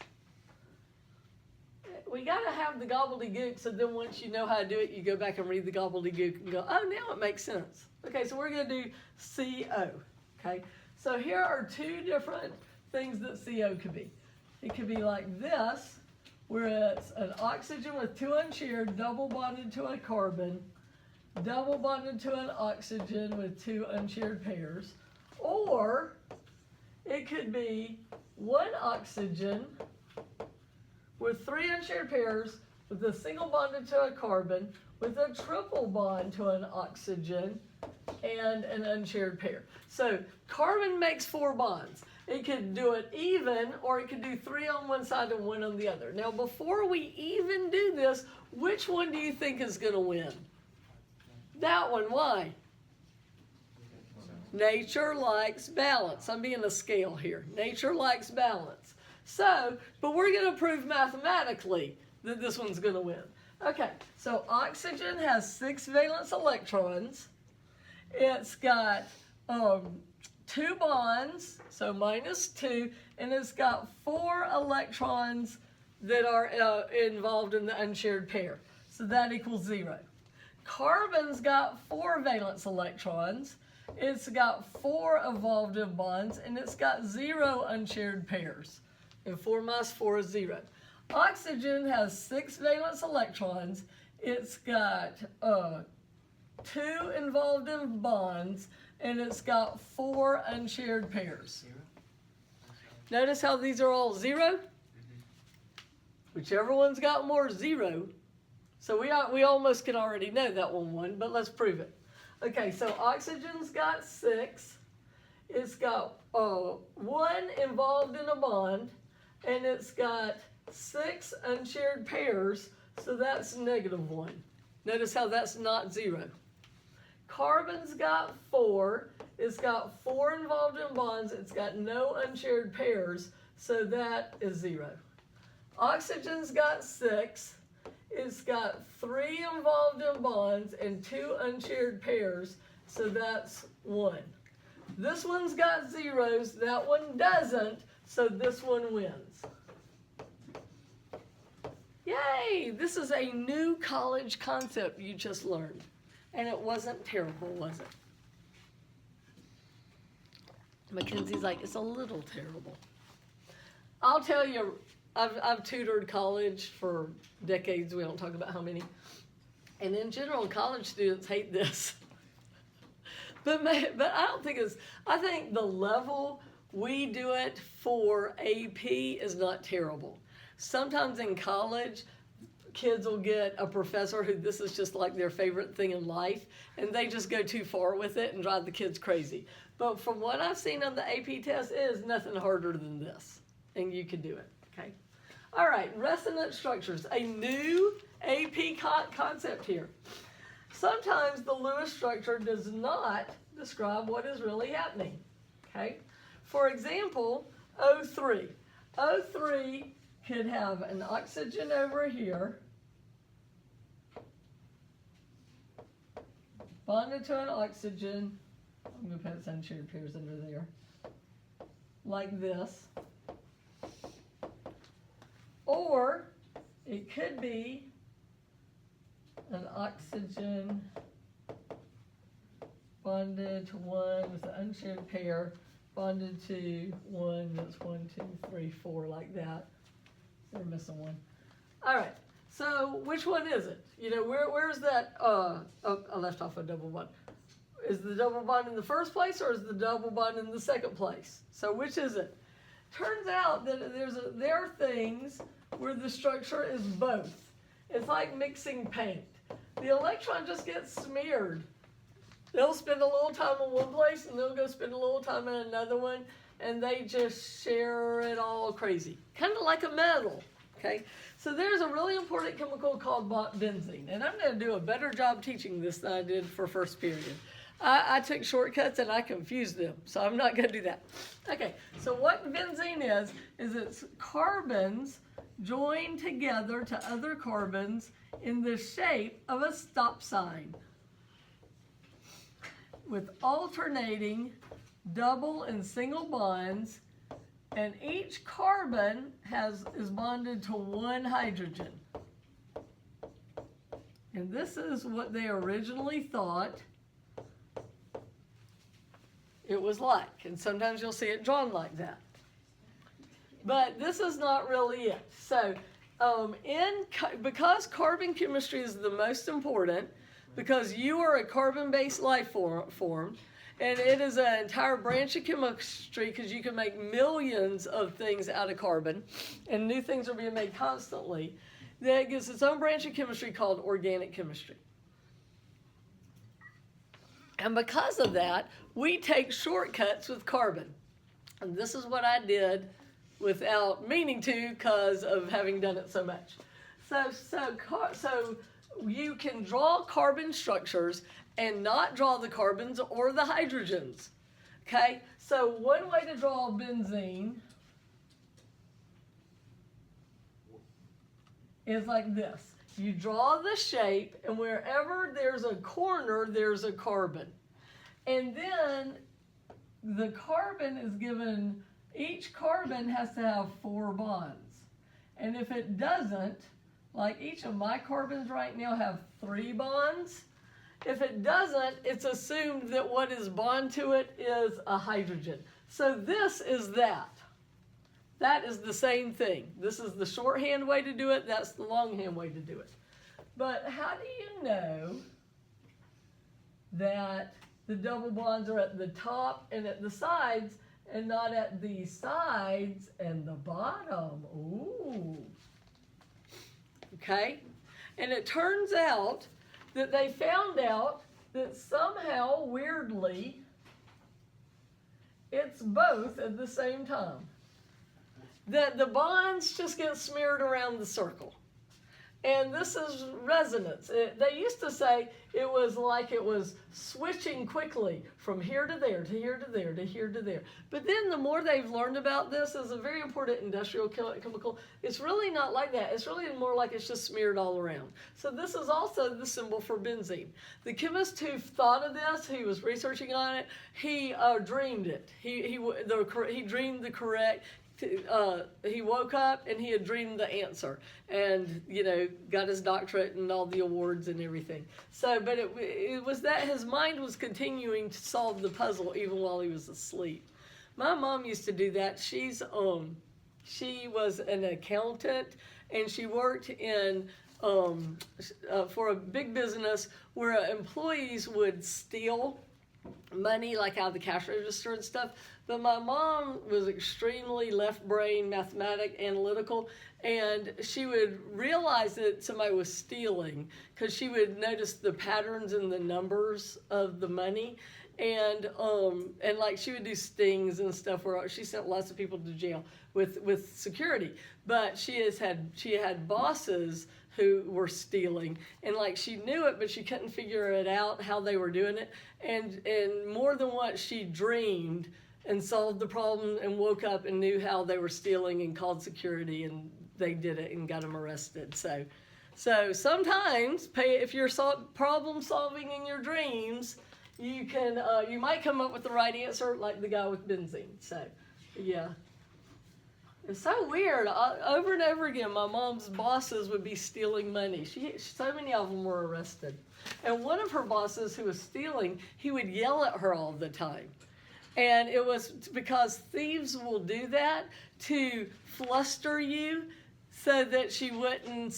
We gotta have the gobbledygook, so then once you know how to do it, you go back and read the gobbledygook and go, oh, now it makes sense. Okay, so we're gonna do CO, okay? So here are 2 different things that CO could be. It could be like this, where it's an oxygen with 2 unshared, double bonded to a carbon, double bonded to an oxygen with 2 unshared pairs. Or it could be 1 oxygen with 3 unshared pairs with a single bonded to a carbon with a triple bond to an oxygen and an unshared pair. So carbon makes 4 bonds. It could do it even, or it could do 3 on one side and 1 on the other. Now, before we even do this, which one do you think is going to win? That one. Why? Nature likes balance. I'm being a scale here. Nature likes balance. So, but we're going to prove mathematically that this one's going to win. Okay, so oxygen has 6 valence electrons. It's got 2 bonds, so -2, and it's got 4 electrons that are involved in the unshared pair. So that equals 0. Carbon's got 4 valence electrons. It's got 4 evolved bonds, and it's got 0 unshared pairs. And 4 minus 4 is 0. Oxygen has 6 valence electrons. It's got 2 involved in bonds, and it's got 4 unshared pairs. Notice how these are all 0? Whichever one's got more, 0. So we almost can already know that one won, but let's prove it. Okay, so oxygen's got 6. It's got 1 involved in a bond, and it's got 6 unshared pairs, so that's -1. Notice how that's not 0. Carbon's got 4. It's got 4 involved in bonds. It's got no unshared pairs, so that is 0. Oxygen's got 6. It's got 3 involved in bonds and 2 unshared pairs, so that's 1. This one's got zeros, that one doesn't, so this one wins. Yay! This is a new college concept you just learned. And it wasn't terrible, was it? Mackenzie's like, it's a little terrible. I'll tell you, I've tutored college for decades. We don't talk about how many. And in general, college students hate this. But I don't think I think the level we do it for AP is not terrible. Sometimes in college, kids will get a professor who this is just like their favorite thing in life, and they just go too far with it and drive the kids crazy. But from what I've seen on the AP test, it is nothing harder than this, and you can do it, okay? All right, resonance structures, a new AP concept here. Sometimes the Lewis structure does not describe what is really happening, okay? For example, O3. O3 could have an oxygen over here, bonded to an oxygen. I'm going to put some unshared pairs under there, like this. Or it could be an oxygen bonded to one with an unshared pair, bonded to one that's 1, 2, 3, 4, like that. We're missing one. All right. So which one is it? You know, where's that? I left off a double bond. Is the double bond in the first place, or is the double bond in the second place? So which is it? Turns out that there are things where the structure is both. It's like mixing paint. The electron just gets smeared. They'll spend a little time in one place, and they'll go spend a little time in another one, and they just share it all crazy. Kind of like a metal, okay? So there's a really important chemical called benzene, and I'm going to do a better job teaching this than I did for first period. I took shortcuts and I confused them, so I'm not going to do that. Okay, so what benzene is it's carbons joined together to other carbons in the shape of a stop sign with alternating double and single bonds, and each carbon is bonded to one hydrogen. And this is what they originally thought it was like, and sometimes you'll see it drawn like that. But this is not really it. So because carbon chemistry is the most important, because you are a carbon-based life form, and it is an entire branch of chemistry, because you can make millions of things out of carbon, and new things are being made constantly, that gives its own branch of chemistry called organic chemistry. And because of that, we take shortcuts with carbon. And this is what I did without meaning to because of having done it so much. So you can draw carbon structures and not draw the carbons or the hydrogens. Okay, so one way to draw benzene is like this. You draw the shape, and wherever there's a corner, there's a carbon. And then the carbon is given, each carbon has to have 4 bonds. And if it doesn't, like each of my carbons right now have 3 bonds. If it doesn't, it's assumed that what is bond to it is a hydrogen. So this is that. That is the same thing. This is the shorthand way to do it. That's the longhand way to do it. But how do you know that the double bonds are at the top and at the sides and not at the sides and the bottom? Ooh. Okay? And it turns out that they found out that somehow, weirdly, it's both at the same time. That the bonds just get smeared around the circle. And this is resonance. They used to say it was like it was switching quickly from here to there, to here to there, to here to there. But then the more they've learned about this as a very important industrial chemical, it's really not like that. It's really more like it's just smeared all around. So this is also the symbol for benzene. The chemist who thought of this, who was researching on it, he dreamed it. He dreamed the correct. He woke up and he had dreamed the answer, and got his doctorate and all the awards and everything. So, but it was that his mind was continuing to solve the puzzle even while he was asleep. My mom used to do that. She was an accountant, and she worked in for a big business where employees would steal money like out of the cash register and stuff. But my mom was extremely left brain, mathematic, analytical, and she would realize that somebody was stealing because she would notice the patterns in the numbers of the money, and like she would do stings and stuff where she sent lots of people to jail with security. But she had bosses who were stealing, and like she knew it, but she couldn't figure it out how they were doing it, and more than what she dreamed, and solved the problem and woke up and knew how they were stealing and called security, and they did it and got them arrested. So sometimes if you're problem solving in your dreams, you might come up with the right answer, like the guy with benzene. So yeah. It's so weird. Over and over again, my mom's bosses would be stealing money. So many of them were arrested. And one of her bosses who was stealing, he would yell at her all the time. And it was because thieves will do that to fluster you so that she wouldn't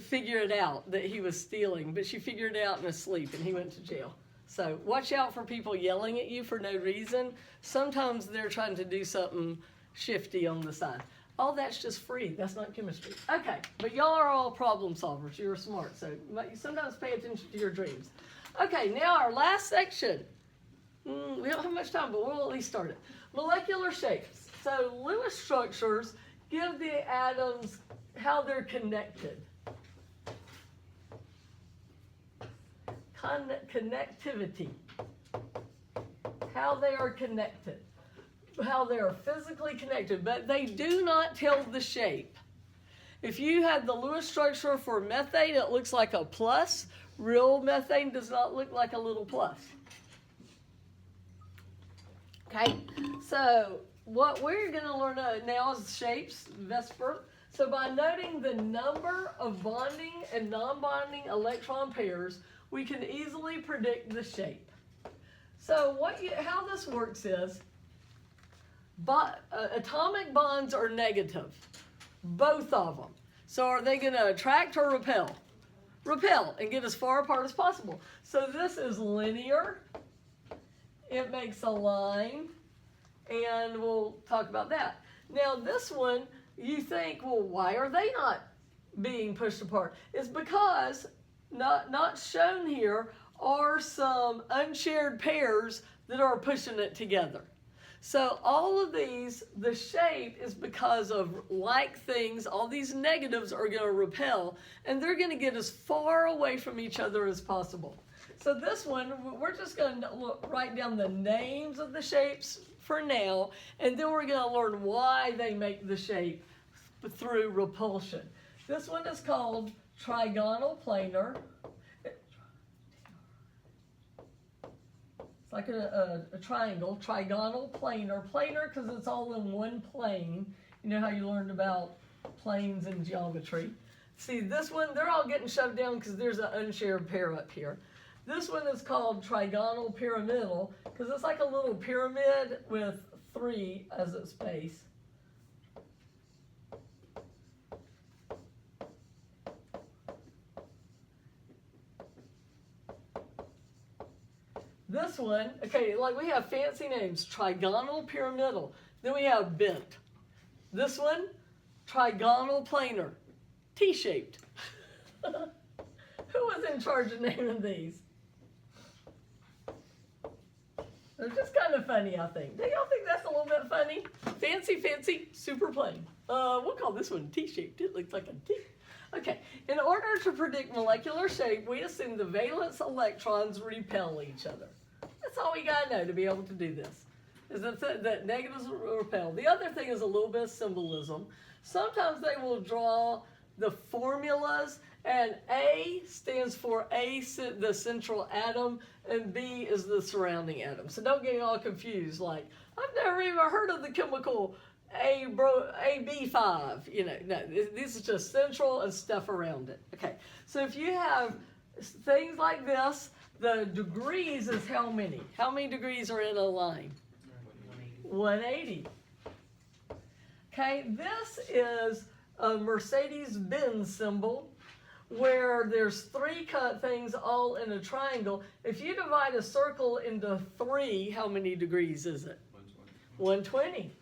figure it out that he was stealing. But she figured it out in her sleep, and he went to jail. So watch out for people yelling at you for no reason. Sometimes they're trying to do something shifty on the side. All that's just free. That's not chemistry. Okay, but y'all are all problem solvers. You're smart, so you sometimes pay attention to your dreams. Okay, now our last section. We don't have much time, but we'll at least start it. Molecular shapes. So Lewis structures give the atoms how they're connected. Connectivity. How they are connected. How they are physically connected, but they do not tell the shape. If you had the Lewis structure for methane, it looks like a plus. Real methane does not look like a little plus. Okay, so what we're going to learn now is shapes, Vesper. So by noting the number of bonding and non-bonding electron pairs, we can easily predict the shape. So how this works is, atomic bonds are negative, both of them. So are they going to attract or repel? Repel, and get as far apart as possible. So this is linear. It makes a line, and we'll talk about that. Now this one, you think, well, why are they not being pushed apart? It's because, not shown here, are some unshared pairs that are pushing it together. So all of these, the shape is because of like things, all these negatives are going to repel, and they're going to get as far away from each other as possible. So this one, we're just going to write down the names of the shapes for now, and then we're going to learn why they make the shape through repulsion. This one is called trigonal planar. It's like a triangle, trigonal planar. Planar because it's all in one plane. You know how you learned about planes in geometry. See, this one, they're all getting shoved down because there's an unshared pair up here. This one is called trigonal pyramidal because it's like a little pyramid with 3 as its base. This one, okay, like we have fancy names, trigonal pyramidal. Then we have bent. This one, trigonal planar, T-shaped. Who was in charge of naming these? They're just kind of funny, I think. Do y'all think that's a little bit funny? Fancy, super plain. We'll call this one T-shaped. It looks like a T. Okay, in order to predict molecular shape, we assume the valence electrons repel each other. That's all we gotta know to be able to do this, is that negatives repel. The other thing is a little bit of symbolism. Sometimes they will draw the formulas, and A stands for the central atom, and B is the surrounding atom. So don't get all confused, like, I've never even heard of the chemical AB5, you know, no, this is just central and stuff around it. Okay, so if you have things like this, the degrees is how many? How many degrees are in a line? 180. Okay, this is a Mercedes-Benz symbol where there's 3 things all in a triangle. If you divide a circle into 3, how many degrees is it? 120.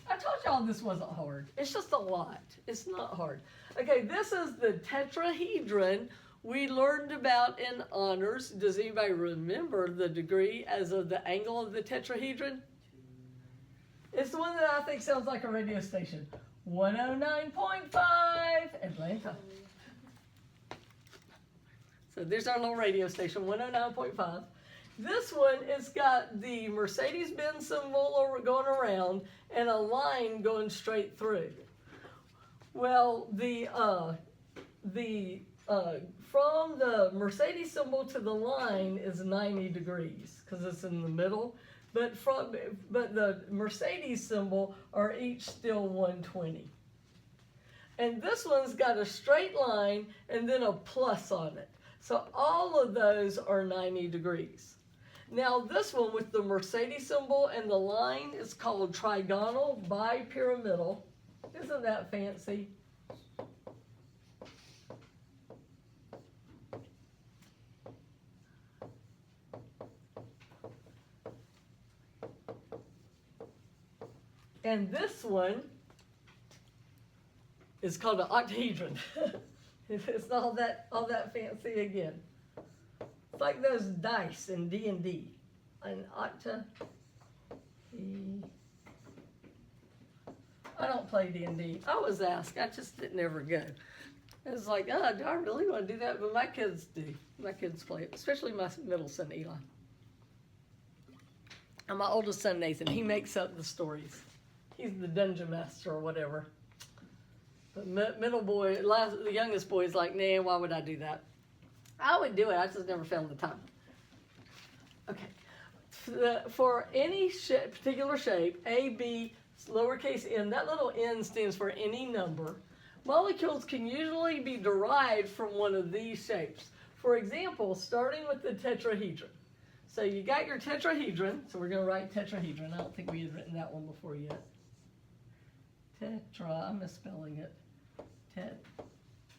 I told y'all this wasn't hard. It's just a lot. It's not hard. Okay, this is the tetrahedron we learned about in honors. Does anybody remember the degree as of the angle of the tetrahedron? It's the one that I think sounds like a radio station. 109.5 Atlanta. So there's our little radio station, 109.5. This one, it's got the Mercedes-Benz symbol going around and a line going straight through. Well, from the Mercedes symbol to the line is 90 degrees because it's in the middle. But the Mercedes symbol are each still 120. And this one's got a straight line and then a plus on it. So all of those are 90 degrees. Now this one with the Mercedes symbol and the line is called trigonal bipyramidal. Isn't that fancy? And this one is called an octahedron. It's not all that fancy again. It's like those dice in D&D. An octa. I don't play D&D. I was asked. I just didn't ever go. It's like, oh, do I really want to do that? But my kids do. My kids play it, especially my middle son, Eli. And my oldest son, Nathan, he makes up the stories. He's the dungeon master or whatever. The middle boy, the youngest boy is like, nah, why would I do that? I would do it, I just never found the time. Okay, for any particular shape, A, B, lowercase n, that little n stands for any number. Molecules can usually be derived from one of these shapes. For example, starting with the tetrahedron. So you got your tetrahedron, so we're going to write tetrahedron. I don't think we had written that one before yet. I'm misspelling it.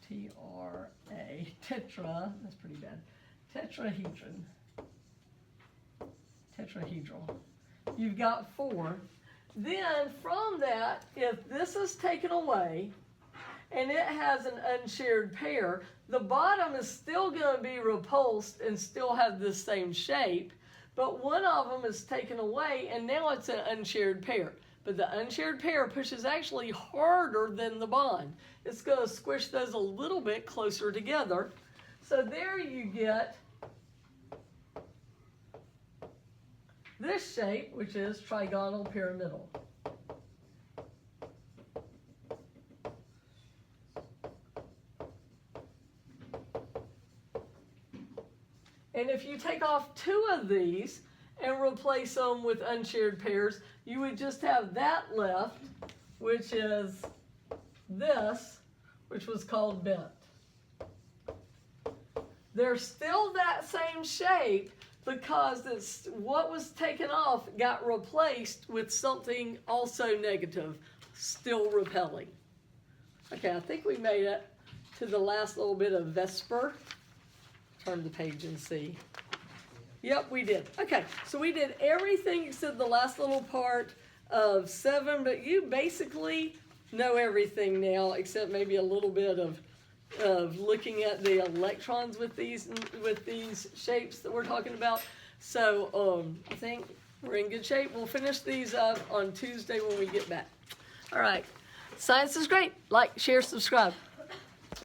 T-R-A, tetra, that's pretty bad. Tetrahedron. Tetrahedral. You've got 4. Then from that, if this is taken away and it has an unshared pair, the bottom is still going to be repulsed and still have the same shape, but one of them is taken away, and now it's an unshared pair. But the unshared pair pushes actually harder than the bond. It's going to squish those a little bit closer together. So there you get this shape, which is trigonal pyramidal. And if you take off two of these and replace them with unshared pairs, you would just have that left, which is this, which was called bent. They're still that same shape because it's what was taken off got replaced with something also negative, still repelling. Okay, I think we made it to the last little bit of Vesper. Turn the page and see. Yep, we did. Okay, so we did everything except the last little part of 7, but you basically know everything now except maybe a little bit of looking at the electrons with these shapes that we're talking about. So I think we're in good shape. We'll finish these up on Tuesday when we get back. All right. Science is great. Like, share, subscribe.